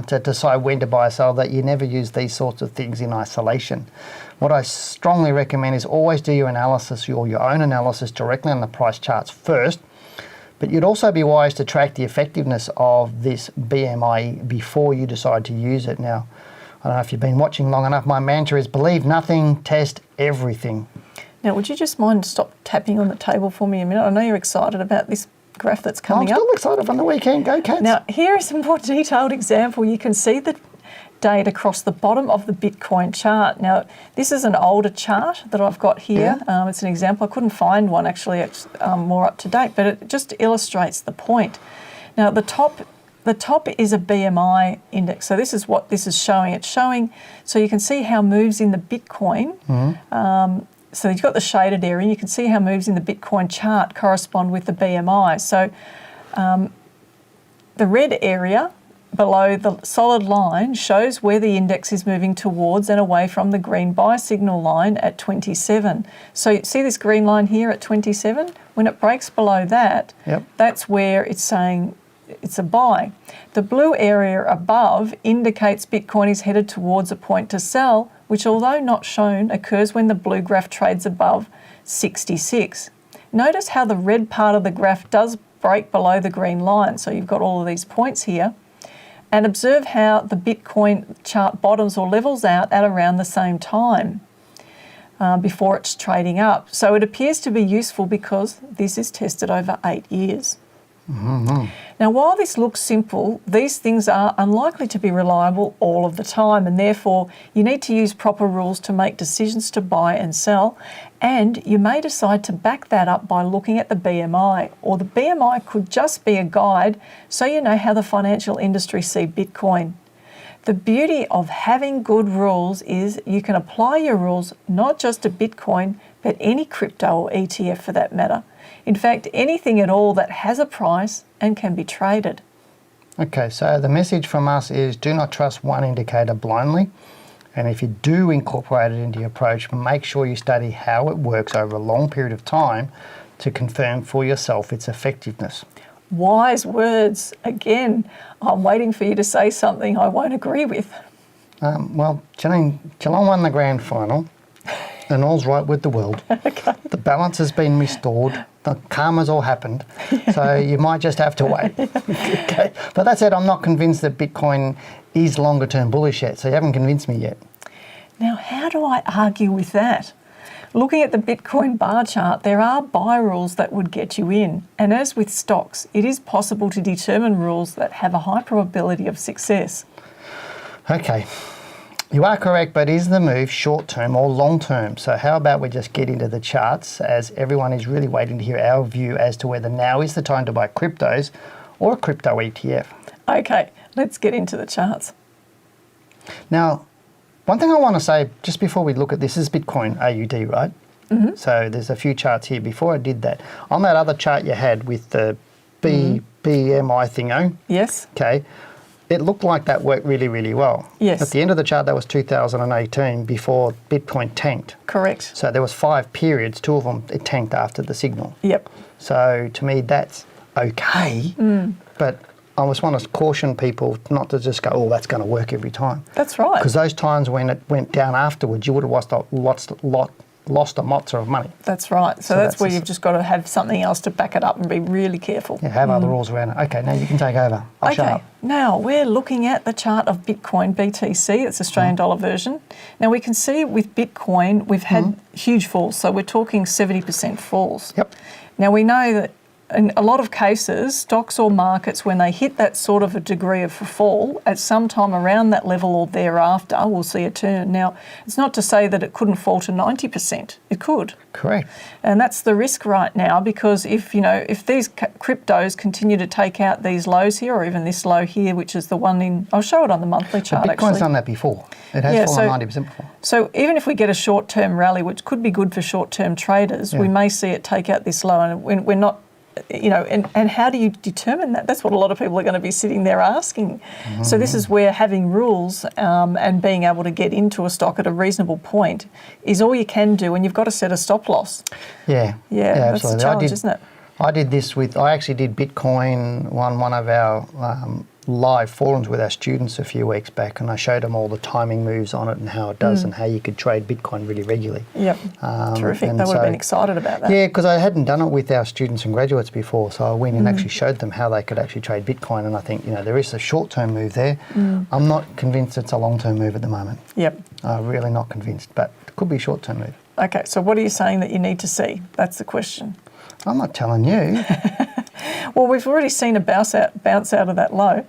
to decide when to buy or sell. That you never use these sorts of things in isolation. What I strongly recommend is always do your analysis, your own analysis directly on the price charts first. But you'd also be wise to track the effectiveness of this BMI before you decide to use it. Now, I don't know if you've been watching long enough, my mantra is believe nothing, test everything. Now, would you just mind stop tapping on the table for me a minute? I know you're excited about this graph that's coming up. I'm still excited from the weekend. Go Cats. Now, here is a more detailed example. You can see the date across the bottom of the Bitcoin chart. Now, this is an older chart that I've got here. Yeah. It's an example. I couldn't find one actually. It's more up to date, but it just illustrates the point. Now, the top is a BMI index. So this is what this is showing. It's showing, so you can see how moves in the Bitcoin. So you've got the shaded area. You can see how moves in the Bitcoin chart correspond with the BMI. So the red area below the solid line shows where the index is moving towards and away from the green buy signal line at 27. So see this green line here at 27? When it breaks below that, that's where it's saying it's a buy. The blue area above indicates Bitcoin is headed towards a point to sell, which although not shown, occurs when the blue graph trades above 66. Notice how the red part of the graph does break below the green line. So you've got all of these points here. And observe how the Bitcoin chart bottoms or levels out at around the same time before it's trading up. So it appears to be useful because this is tested over 8 years. Now, while this looks simple, these things are unlikely to be reliable all of the time, and therefore you need to use proper rules to make decisions to buy and sell, and you may decide to back that up by looking at the BMI, or the BMI could just be a guide so you know how the financial industry see Bitcoin. The beauty of having good rules is you can apply your rules not just to Bitcoin, but any crypto or ETF for that matter. In fact, anything at all that has a price and can be traded. Okay, so the message from us is do not trust one indicator blindly. And if you do incorporate it into your approach, make sure you study how it works over a long period of time to confirm for yourself its effectiveness. Wise words. Again, I'm waiting for you to say something I won't agree with. Well, Janine, Geelong won the grand final. And all's right with the world. Okay. The balance has been restored. The karma's all happened. So you might just have to wait. Okay. But that said, I'm not convinced that Bitcoin is longer term bullish yet. So you haven't convinced me yet. Now, how do I argue with that? Looking at the Bitcoin bar chart, there are buy rules that would get you in. And as with stocks, it is possible to determine rules that have a high probability of success. Okay. You are correct, but is the move short-term or long-term? So how about we just get into the charts, as everyone is really waiting to hear our view as to whether now is the time to buy cryptos or a crypto ETF. Okay, let's get into the charts. Now, one thing I want to say just before we look at this is Bitcoin AUD, right? So there's a few charts here. Before I did that, on that other chart you had with the BMI thingo. Yes. Okay. It looked like that worked really, really well. Yes. At the end of the chart, that was 2018 before Bitcoin tanked. Correct. So there was 5 periods, 2 of them it tanked after the signal. Yep. So to me, that's okay. But I just want to caution people not to just go, oh, that's going to work every time. That's right. Because those times when it went down afterwards, you would have lost a mozza of money. That's right. So that's where you've just got to have something else to back it up and be really careful. Yeah, have other rules around it. Okay, now you can take over. I'll shut up. Now we're looking at the chart of Bitcoin BTC. It's Australian dollar version. Now we can see with Bitcoin we've had huge falls. So we're talking 70% falls. Yep. Now we know that in a lot of cases, stocks or markets, when they hit that sort of a degree of fall, at some time around that level or thereafter, we'll see a turn. Now, it's not to say that it couldn't fall to 90%. It could. Correct. And that's the risk right now, because if these cryptos continue to take out these lows here, or even this low here, which is the one in, I'll show it on the monthly chart. Bitcoin's done that before. It has fallen 90% before. So even if we get a short-term rally, which could be good for short-term traders, we may see it take out this low, and we're not. And how do you determine that? That's what a lot of people are going to be sitting there asking. So this is where having rules and being able to get into a stock at a reasonable point is all you can do, and you've got to set a stop loss. Yeah, that's the challenge, isn't it? I did this I actually did Bitcoin on one of our live forums with our students a few weeks back, and I showed them all the timing moves on it and how it does and how you could trade Bitcoin really regularly. Yep, terrific. They would have been excited about that. Yeah, because I hadn't done it with our students and graduates before, so I went and actually showed them how they could actually trade Bitcoin, and I think, there is a short-term move there. I'm not convinced it's a long-term move at the moment. Yep. I'm really not convinced, but it could be a short-term move. Okay, so what are you saying that you need to see? That's the question. I'm not telling you. Well, we've already seen a bounce out of that low,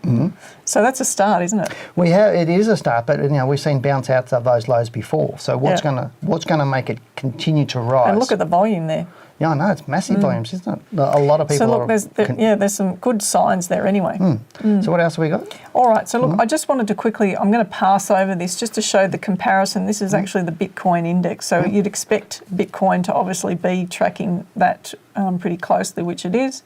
so that's a start, isn't it? It is a start, but we've seen bounce outs of those lows before. So what's gonna make it continue to rise? And look at the volume there. Yeah, I know, it's massive volumes, isn't it? A lot of people. So look, there's some good signs there anyway. So what else have we got? All right, so look, I just wanted to quickly, I'm going to pass over this just to show the comparison. This is actually the Bitcoin index. So you'd expect Bitcoin to obviously be tracking that pretty closely, which it is.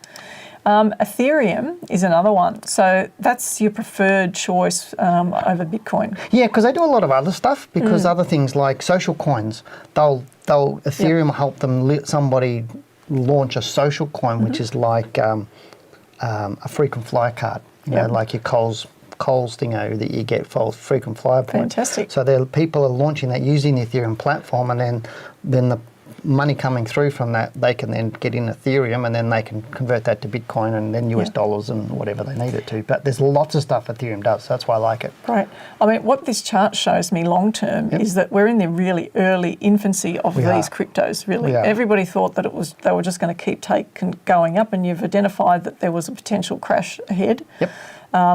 Ethereum is another one. So that's your preferred choice over Bitcoin. Yeah, because they do a lot of other stuff. Because other things like social coins, Ethereum help them somebody launch a social coin, which is like a frequent flyer card. You know, like your Coles thingo that you get for frequent flyer points. Fantastic. So people are launching that using the Ethereum platform, and then the money coming through from that, they can then get in Ethereum, and then they can convert that to Bitcoin and then US dollars and whatever they need it to. But there's lots of stuff Ethereum does, so that's why I like it. Great. I mean, what this chart shows me long term is that we're in the really early infancy of these cryptos, really. Everybody thought that they were just going to keep going up, and you've identified that there was a potential crash ahead. Yep.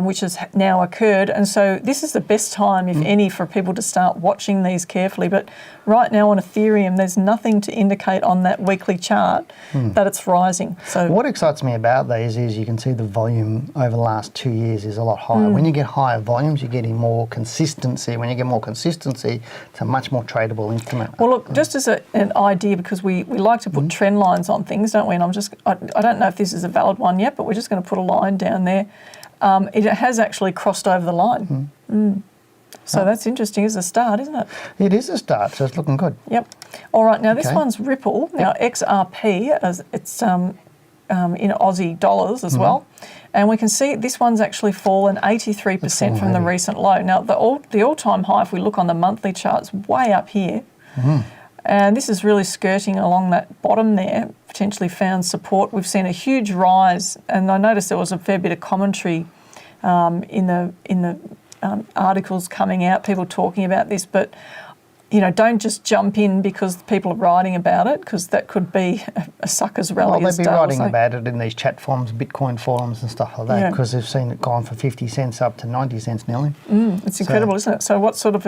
Which has now occurred. And so this is the best time, if any, for people to start watching these carefully. But right now on Ethereum, there's nothing to indicate on that weekly chart that it's rising. So what excites me about these is you can see the volume over the last 2 years is a lot higher. When you get higher volumes, you're getting more consistency. When you get more consistency, it's a much more tradable instrument. Well, look, just as an idea, because we like to put trend lines on things, don't we? And I don't know if this is a valid one yet, but we're just going to put a line down there. It has actually crossed over the line. So that's interesting as a start, isn't it? It is a start, so it's looking good. Yep. All right, now this one's Ripple. Now XRP, it's in Aussie dollars as well. And we can see this one's actually fallen 83% from the recent low. Now the all-time high, if we look on the monthly chart, is way up here. And this is really skirting along that bottom there, potentially found support. We've seen a huge rise, and I noticed there was a fair bit of commentary in the articles coming out, people talking about this, but don't just jump in because people are writing about it, because that could be a sucker's rally. Well, they'd be writing about it in these chat forums, Bitcoin forums and stuff like that, because they've seen it gone from 50 cents up to 90 cents nearly. It's incredible, isn't it? So what sort of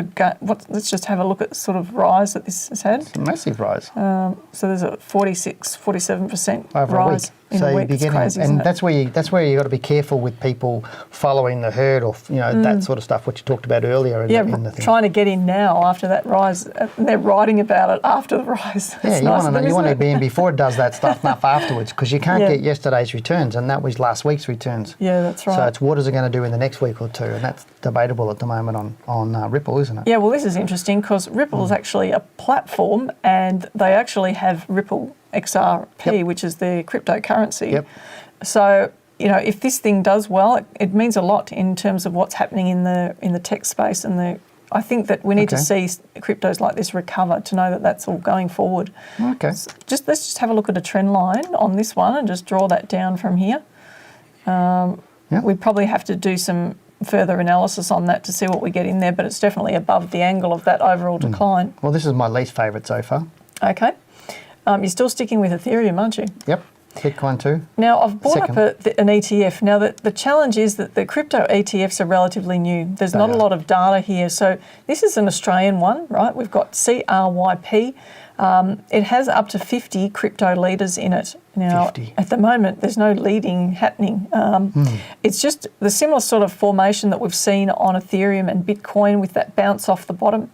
let's just have a look at the sort of rise that this has had. It's a massive rise. So there's a 47% over rise. a week. So you'd be getting, crazy, and that's where you got to be careful with people following the herd, or that sort of stuff, which you talked about earlier. In the thing. Trying to get in now after that rise. They're writing about it after the rise. Yeah, you want to be in before it does that stuff, not afterwards, because you can't get yesterday's returns, and that was last week's returns. Yeah, that's right. So it's what is it going to do in the next week or two, and that's debatable at the moment on Ripple, isn't it? Yeah, well, this is interesting because Ripple is actually a platform, and they actually have Ripple XRP, which is their cryptocurrency. Yep. So, if this thing does well, it means a lot in terms of what's happening in the tech space, and I think that we need to see cryptos like this recover to know that that's all going forward. Okay. So let's just have a look at a trend line on this one and just draw that down from here. We'd probably have to do some further analysis on that to see what we get in there, but it's definitely above the angle of that overall decline. Well, this is my least favourite so far. Okay. You're still sticking with Ethereum, aren't you? Yep. Bitcoin too. Now, I've brought up an ETF. Now, the challenge is that the crypto ETFs are relatively new. There's not a lot of data here. So this is an Australian one, right? We've got CRYP. It has up to 50 crypto leaders in it. Now, 50. At the moment, there's no leading happening. It's just the similar sort of formation that we've seen on Ethereum and Bitcoin with that bounce off the bottom.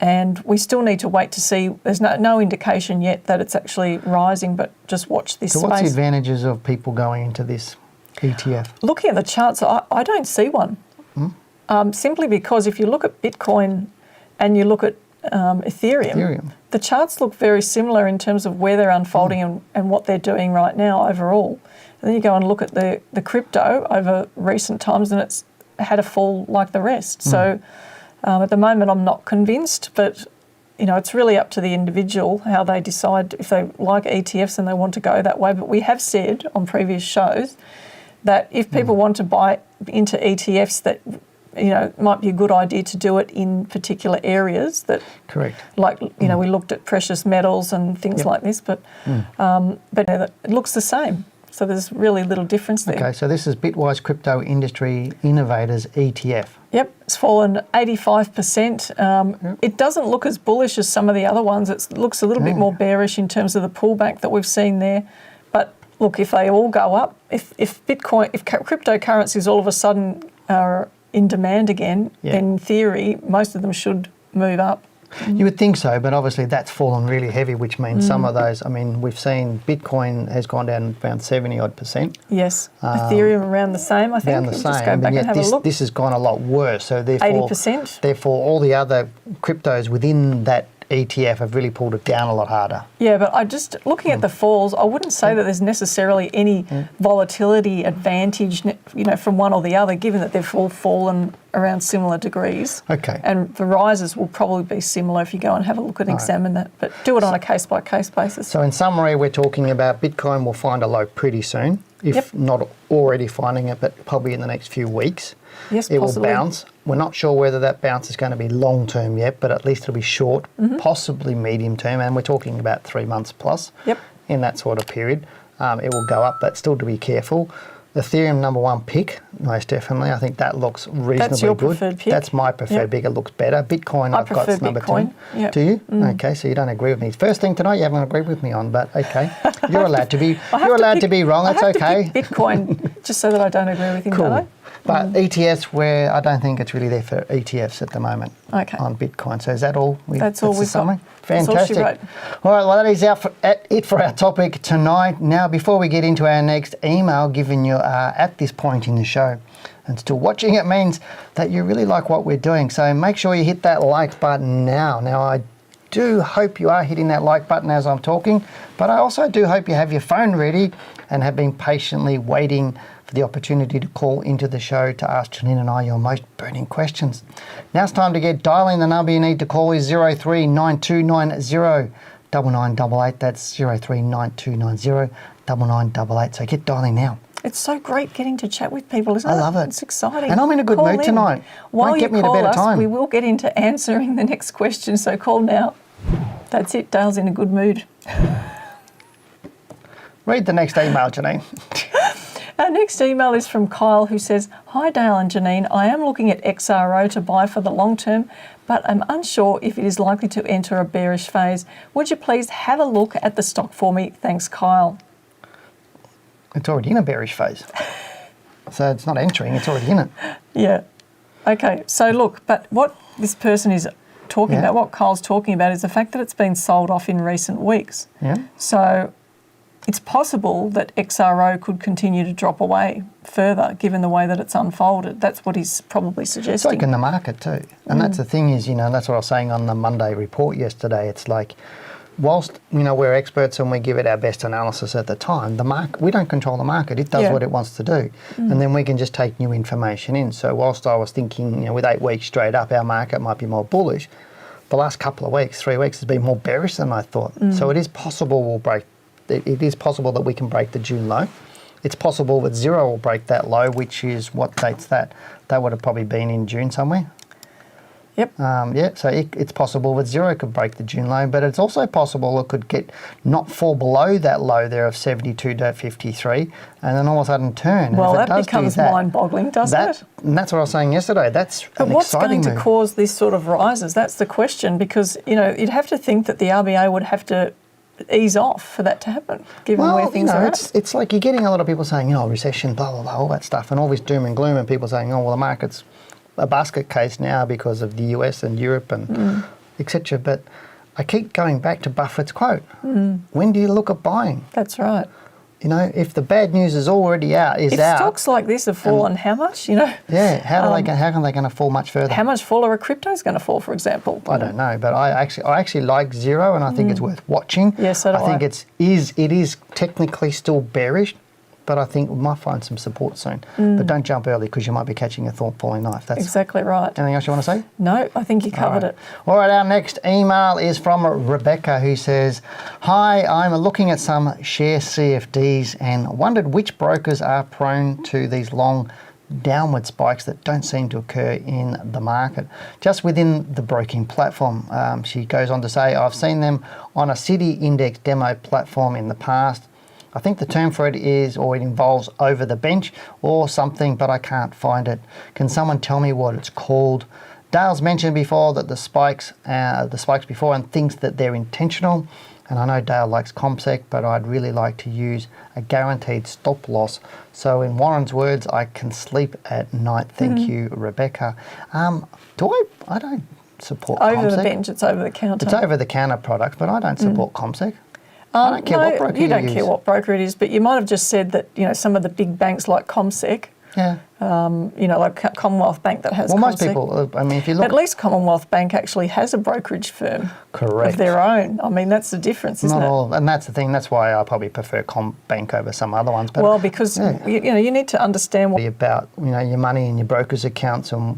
And we still need to wait to see. There's no indication yet that it's actually rising, but just watch this space. So what's the advantages of people going into this ETF? Looking at the charts, I don't see one. Simply because if you look at Bitcoin and you look at Ethereum, the charts look very similar in terms of where they're unfolding and what they're doing right now overall. And then you go and look at the crypto over recent times, and it's had a fall like the rest. So at the moment, I'm not convinced, but it's really up to the individual how they decide if they like ETFs and they want to go that way. But we have said on previous shows that if people want to buy into ETFs, that it might be a good idea to do it in particular areas that. Correct. Like we looked at precious metals and things like this, but it looks the same. So there's really little difference there. Okay, so this is Bitwise Crypto Industry Innovators ETF. Yep, it's fallen 85%. It doesn't look as bullish as some of the other ones. It looks a little bit more bearish in terms of the pullback that we've seen there. But look, if they all go up, if cryptocurrencies all of a sudden are in demand again, then in theory, most of them should move up. You would think so, but obviously that's fallen really heavy, which means some of those, I mean, we've seen Bitcoin has gone down around 70-odd%. Yes. Ethereum around the same, I think. Around the We'll same, just go back and yet and have a look. this has gone a lot worse. So therefore, 80%. Therefore, all the other cryptos within that ETF have really pulled it down a lot harder. Yeah, but I just, looking at the falls, I wouldn't say that there's necessarily any volatility advantage, from one or the other, given that they've all fallen around similar degrees. Okay. And the rises will probably be similar if you go and have a look and examine that, but do it on a case-by-case basis. So in summary, we're talking about Bitcoin will find a low pretty soon, if not already finding it, but probably in the next few weeks. Yes, it possibly. will bounce. We're not sure whether that bounce is going to be long term yet, but at least it'll be short, possibly medium term, and we're talking about 3 months plus. Yep. In that sort of period. It will go up, but still to be careful. Ethereum #1 pick, most definitely. I think that looks reasonably good. That's your preferred pick? That's my preferred pick. It looks better. Bitcoin, I've got prefer number Bitcoin. 2. Yep. Do you? Okay, so you don't agree with me. First thing tonight, you haven't agreed with me on, but okay. You're allowed to be. You're allowed to be wrong. It's okay. I have to pick Bitcoin just so that I don't agree with him, don't I? But ETFs, where I don't think it's really there for ETFs at the moment on Bitcoin. So is that all? That's all we've got. Fantastic. That's all she wrote. All right, well, that is it for our topic tonight. Now, before we get into our next email, given you are at this point in the show and still watching, it means that you really like what we're doing. So make sure you hit that like button now. Now, I do hope you are hitting that like button as I'm talking, but I also do hope you have your phone ready and have been patiently waiting for the opportunity to call into the show to ask Janine and I your most burning questions. Now it's time to get dialing. The number you need to call is 039290 9988. That's 039290 9988. So get dialing now. It's so great getting to chat with people, isn't it? I love it. It's exciting. And I'm in a good Call mood tonight. While Won't get you me at a call better us, time. we will get into answering the next question, so call now. That's it. Dale's in a good mood. Read the next email, Janine. Our next email is from Kyle, who says, "Hi Dale and Janine, I am looking at XRO to buy for the long term, but I'm unsure if it is likely to enter a bearish phase. Would you please have a look at the stock for me? Thanks, Kyle." It's already in a bearish phase. So it's not entering, it's already in it. Yeah. Okay, so look, but what this person is talking about, what Kyle's talking about, is the fact that it's been sold off in recent weeks. Yeah. So it's possible that XRO could continue to drop away further, given the way that it's unfolded. That's what he's probably It's suggesting. like in the market too. And that's the thing is, that's what I was saying on the Monday report yesterday. It's like, whilst, we're experts and we give it our best analysis at the time, the market, we don't control the market. It does what it wants to do. And then we can just take new information in. So whilst I was thinking, with 8 weeks straight up, our market might be more bullish, the last couple of weeks, 3 weeks, has been more bearish than I thought. So it is possible it is possible that we can break the June low. It's possible that zero will break that low, which is, what date's that? That would have probably been in June somewhere. Yep. So it's possible that zero could break the June low, but it's also possible it could not fall below that low there of 72.53 and then all of a sudden turn. Well, and if it that does becomes do that, mind-boggling, doesn't it? And that's what I was saying yesterday. That's But an what's exciting going to move. cause this sort of rises? That's the question, because, you'd have to think that the RBA would have to ease off for that to happen, given where things are at. It's like you're getting a lot of people saying, recession, blah, blah, blah, all that stuff, and all this doom and gloom, and people saying, the market's a basket case now because of the US and Europe and etc. But I keep going back to Buffett's quote. When do you look at buying? That's right. If the bad news is already out, If stocks like this have fallen, how much, Yeah, how can they going to fall much further? How much fall are cryptos going to fall, for example? I don't know, but I actually like zero, and I think it's worth watching. Yes, so do I think it is technically still bearish, but I think we might find some support soon. But don't jump early because you might be catching a falling knife. That's exactly right. Anything else you want to say? No, I think you covered it. All right, our next email is from Rebecca, who says, "Hi, I'm looking at some share CFDs and wondered which brokers are prone to these long downward spikes that don't seem to occur in the market, just within the broking platform." She goes on to say, "I've seen them on a city index demo platform in the past. I think the term for it is, or it involves over the bench or something, but I can't find it. Can someone tell me what it's called?" Dale's mentioned before that the spikes before and thinks that they're intentional. And I know Dale likes CompSec, but I'd really like to use a guaranteed stop loss. So in Warren's words, I can sleep at night. Thank you, Rebecca. support Over CommSec. the bench, it's over the counter. It's over-the-counter products, but I don't support CommSec. I don't care what broker you don't use. care what broker it is, but you might have just said that, some of the big banks like CommSec, Yeah. like Commonwealth Bank that has Well, CommSec. most people, I mean, if you look... At least Commonwealth Bank actually has a brokerage firm Correct. of their own. I mean, that's the difference, isn't Not it? all, and that's the thing. That's why I probably prefer CommBank over some other ones. But Well, because you need to understand what. about your money in your broker's accounts and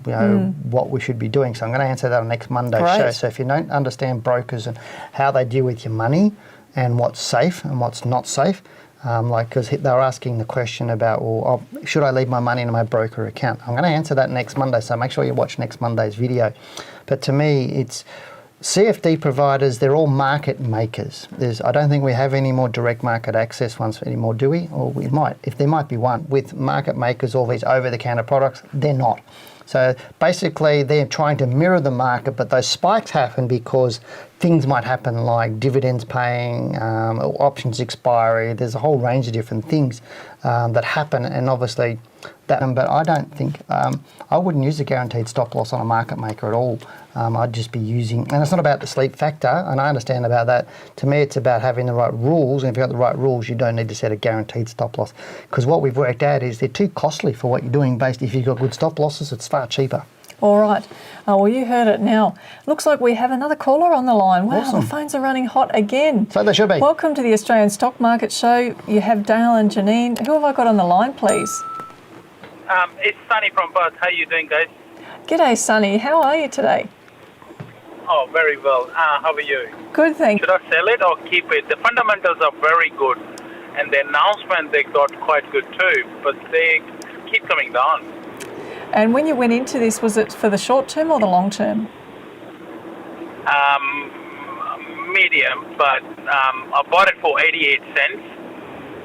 what we should be doing. So I'm going to answer that on next Monday's Great. show. So if you don't understand brokers and how they deal with your money and what's safe and what's not safe, because they were asking the question about, should I leave my money in my broker account? I'm going to answer that next Monday, so make sure you watch next Monday's video. But to me, it's CFD providers, they're all market makers. I don't think we have any more direct market access ones anymore, do we? Or we might. If there might be one. With market makers, all these over-the-counter products, they're not. So basically, they're trying to mirror the market, but those spikes happen because things might happen like dividends paying, options expiry. There's a whole range of different things that happen, and obviously but I don't think, I wouldn't use a guaranteed stop loss on a market maker at all. I'd just be using, and it's not about the sleep factor, and I understand about that. To me, it's about having the right rules, and if you've got the right rules, you don't need to set a guaranteed stop loss. Because what we've worked out is they're too costly for what you're doing if you've got good stop losses, it's far cheaper. All right. Well, you heard it now. Looks like we have another caller on the line. Wow, Awesome. The phones are running hot again. So they should be. Welcome to the Australian Stock Market Show. You have Dale and Janine. Who have I got on the line, please? It's Sunny from Perth. How are you doing, guys? G'day, Sonny. How are you today? Oh, very well. How are you? Good, thank you. Should I sell it or keep it? The fundamentals are very good, and the announcement they got quite good too, but they keep coming down. And when you went into this, was it for the short term or the long term? Medium, but I bought it for 88 cents.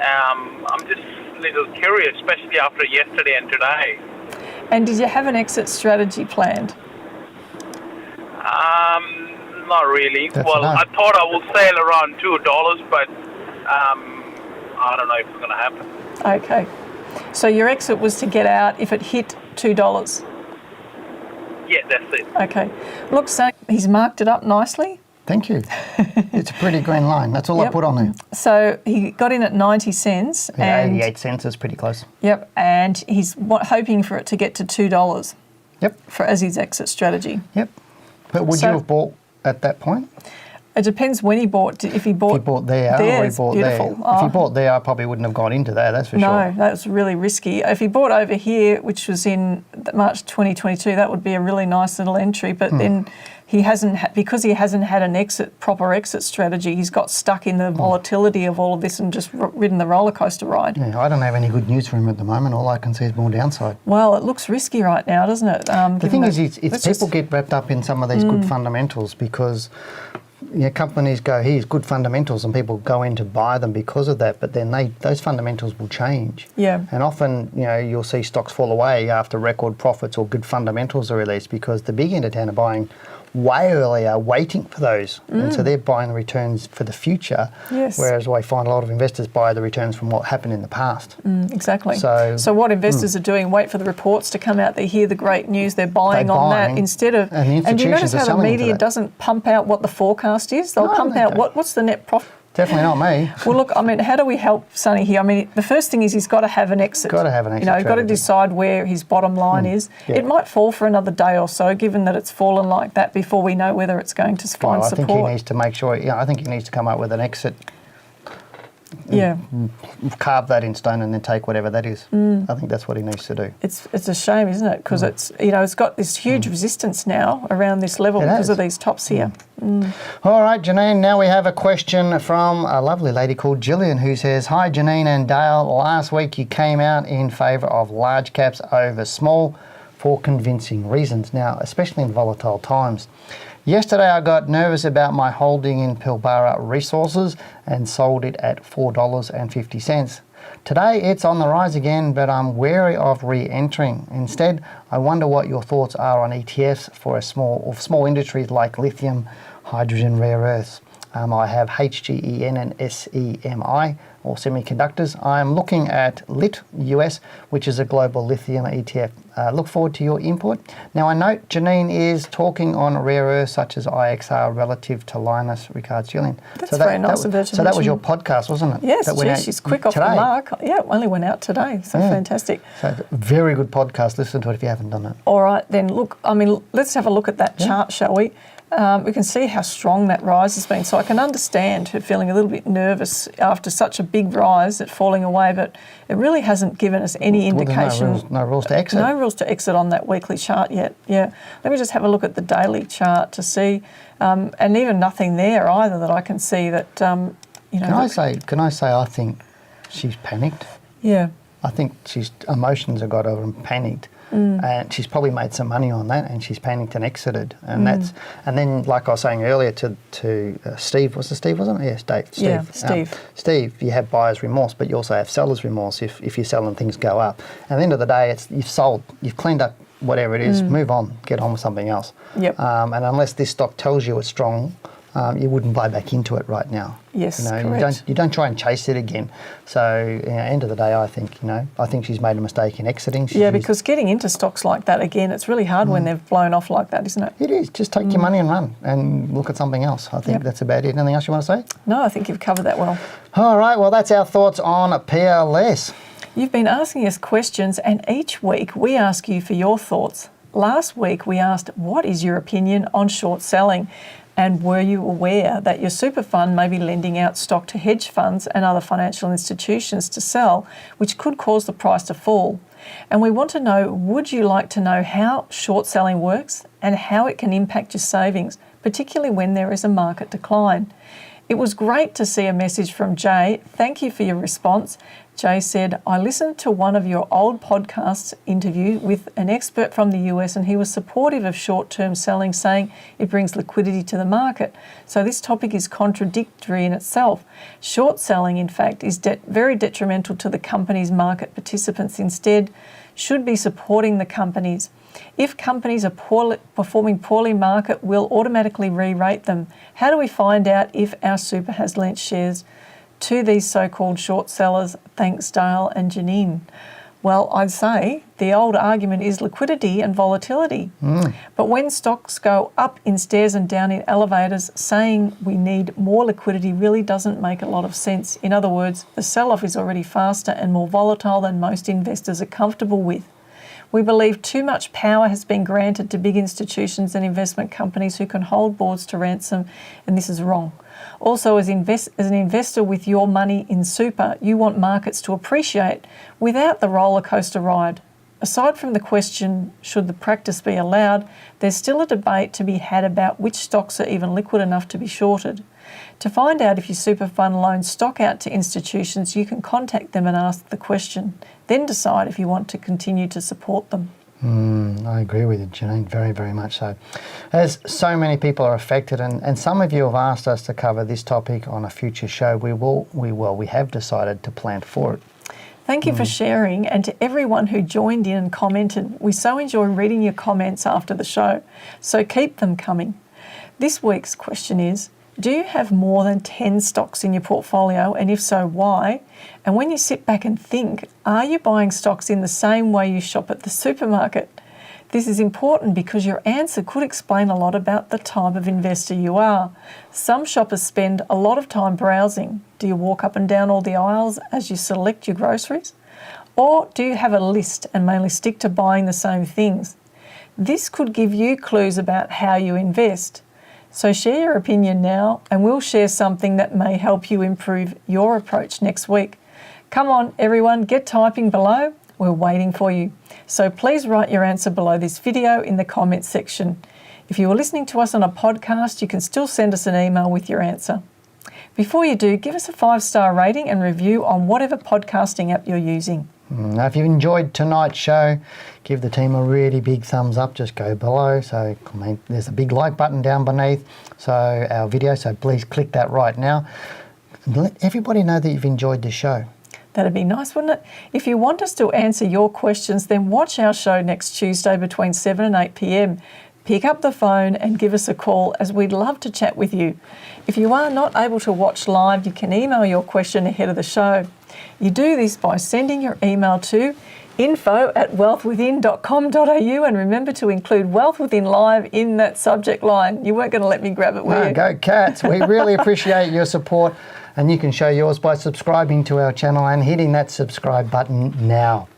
I'm just a little curious, especially after yesterday and today. And did you have an exit strategy planned? Not really. That's well, enough. I thought I would sell around $2, but I don't know if it's going to happen. Okay. So your exit was to get out if it hit $2? Yeah, that's it. Okay. Look, so he's marked it up nicely. Thank you. It's a pretty green line. That's all I Yep. put on there. So he got in at 90 cents. Yeah, and 88 cents is pretty close. Yep, and he's hoping for it to get to $2 Yep, as his exit strategy. yep. But would So- you have bought at that point? It depends when he bought. If he bought, If he bought there or he it's bought beautiful. there. If he bought there, I probably wouldn't have gone into that, that's for No, sure. that was really risky. If he bought over here, which was in March 2022, that would be a really nice little entry. But then he hasn't, because he hasn't had an proper exit strategy, he's got stuck in the volatility of all of this and just ridden the roller coaster ride. Yeah, I don't have any good news for him at the moment. All I can see is more downside. Well, it looks risky right now, doesn't it? The thing is, it's people get wrapped up in some of these good fundamentals because companies go, here's good fundamentals, and people go in to buy them because of that. But then those fundamentals will change. Yeah. And often, you'll see stocks fall away after record profits or good fundamentals are released because the big end of town are buying way earlier, waiting for those. And so they're buying the returns for the future. Yes. Whereas I find a lot of investors buy the returns from what happened in the past. Exactly. So what investors are doing, wait for the reports to come out, they hear the great news, they're buying on that instead of... and the And you notice institutions are how the selling into media that. doesn't pump out what the forecast is? They'll No, pump they out don't. what's the net profit. Definitely not me. Well, look, I mean, how do we help Sonny here? I mean, the first thing is he's got to have an exit. Got to have an exit He's got to strategy. decide where his bottom line is. Yeah. It might fall for another day or so, given that it's fallen like that, before we know whether it's going to find I support. think he needs to make sure, I think he needs to come up with an exit, Yeah. carve that in stone and then take whatever that is. I think that's what he needs to do. It's a shame, isn't it? Because it's got this huge resistance now around this level because of these tops here. All right, Janine, now we have a question from a lovely lady called Gillian who says, hi, Janine and Dale. Last week you came out in favour of large caps over small for convincing reasons. Now, especially in volatile times. Yesterday I got nervous about my holding in Pilbara Resources and sold it at $4.50. Today it's on the rise again, but I'm wary of re-entering. Instead, I wonder what your thoughts are on ETFs for small industries like lithium, hydrogen, rare earths. I have HGEN and SEMI, or semiconductors. I'm looking at LIT US, which is a global lithium ETF. Look forward to your input. Now, I note Janine is talking on rare earths such as IXR relative to Linus. Regards, Gillham. That's very nice of her to So that was mention. your podcast, wasn't it? Yes, that went out she's quick off today. the mark. Yeah, it only went out today, so fantastic. So very good podcast. Listen to it if you haven't done it. All right, then, look, I mean, let's have a look at that chart, shall we? We can see how strong that rise has been. So I can understand her feeling a little bit nervous after such a big rise at falling away, but it really hasn't given us any indication. Well, no rules to exit. No rules to exit on that weekly chart yet. Yeah. Let me just have a look at the daily chart to see, and even nothing there either that I can see that, you know. Can I say I think she's panicked? Yeah. I think she's emotions have got her and panicked. And she's probably made some money on that, and she's panicked and exited, and then like I was saying earlier to Steve, was it Steve, wasn't it? Yes, Dave. Steve. Yeah, Steve. Steve, you have buyer's remorse, but you also have seller's remorse if you're selling things go up. At the end of the day, you've sold, you've cleaned up whatever it is, move on, get on with something else. Yep. And unless this stock tells you it's strong, you wouldn't buy back into it right now. Yes, correct. You don't try and chase it again. So, end of the day, I think she's made a mistake in exiting. Because getting into stocks like that again, it's really hard when they've blown off like that, isn't it? It is. Just take your money and run and look at something else. I think that's about it. Anything else you want to say? No, I think you've covered that well. All right. Well, that's our thoughts on PLS. You've been asking us questions, and each week we ask you for your thoughts. Last week we asked, what is your opinion on short selling? And were you aware that your super fund may be lending out stock to hedge funds and other financial institutions to sell, which could cause the price to fall? And we want to know, would you like to know how short selling works and how it can impact your savings, particularly when there is a market decline? It was great to see a message from Jay. Thank you for your response. Jay said, I listened to one of your old podcasts interview with an expert from the US, and he was supportive of short-term selling, saying it brings liquidity to the market. So this topic is contradictory in itself. Short selling, in fact, is very detrimental to the company's market participants. Instead, should be supporting the companies. If companies are performing poorly, market will automatically re-rate them. How do we find out if our super has lent shares to these so-called short sellers? Thanks, Dale and Janine. Well, I'd say the old argument is liquidity and volatility. But when stocks go up in stairs and down in elevators, saying we need more liquidity really doesn't make a lot of sense. In other words, the sell-off is already faster and more volatile than most investors are comfortable with. We believe too much power has been granted to big institutions and investment companies who can hold boards to ransom, and this is wrong. Also, as an investor with your money in super, you want markets to appreciate without the roller coaster ride. Aside from the question, should the practice be allowed, there's still a debate to be had about which stocks are even liquid enough to be shorted. To find out if your super fund loans stock out to institutions, you can contact them and ask the question. Then decide if you want to continue to support them. I agree with you, Janine, very, very much so. As so many people are affected, and some of you have asked us to cover this topic on a future show, we have decided to plan for it. Thank you for sharing, and to everyone who joined in and commented. We so enjoy reading your comments after the show, so keep them coming. This week's question is, do you have more than 10 stocks in your portfolio, and if so, why? And when you sit back and think, are you buying stocks in the same way you shop at the supermarket? This is important because your answer could explain a lot about the type of investor you are. Some shoppers spend a lot of time browsing. Do you walk up and down all the aisles as you select your groceries? Or do you have a list and mainly stick to buying the same things? This could give you clues about how you invest. So share your opinion now, and we'll share something that may help you improve your approach next week. Come on, everyone, get typing below. We're waiting for you. So please write your answer below this video in the comments section. If you are listening to us on a podcast, you can still send us an email with your answer. Before you do, give us a 5-star rating and review on whatever podcasting app you're using. Now, if you enjoyed tonight's show, give the team a really big thumbs up. Just go below. So there's a big like button down beneath our video. So please click that right now. Let everybody know that you've enjoyed the show. That'd be nice, wouldn't it? If you want us to answer your questions, then watch our show next Tuesday between 7 and 8 p.m. pick up the phone and give us a call, as we'd love to chat with you. If you are not able to watch live, you can email your question ahead of the show. You do this by sending your email to info@wealthwithin.com.au, and remember to include Wealth Within Live in that subject line. You weren't going to let me grab it, were you? Go Cats. We really appreciate your support, and you can show yours by subscribing to our channel and hitting that subscribe button now.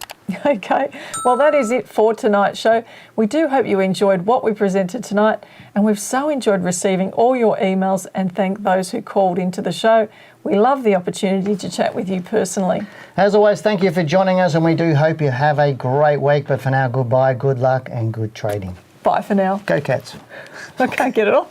Okay, well, that is it for tonight's show. We do hope you enjoyed what we presented tonight, and we've so enjoyed receiving all your emails, and thank those who called into the show. We love the opportunity to chat with you personally. As always, thank you for joining us, and we do hope you have a great week. But for now, goodbye, good luck, and good trading. Bye for now. Go Cats. I can't get it off.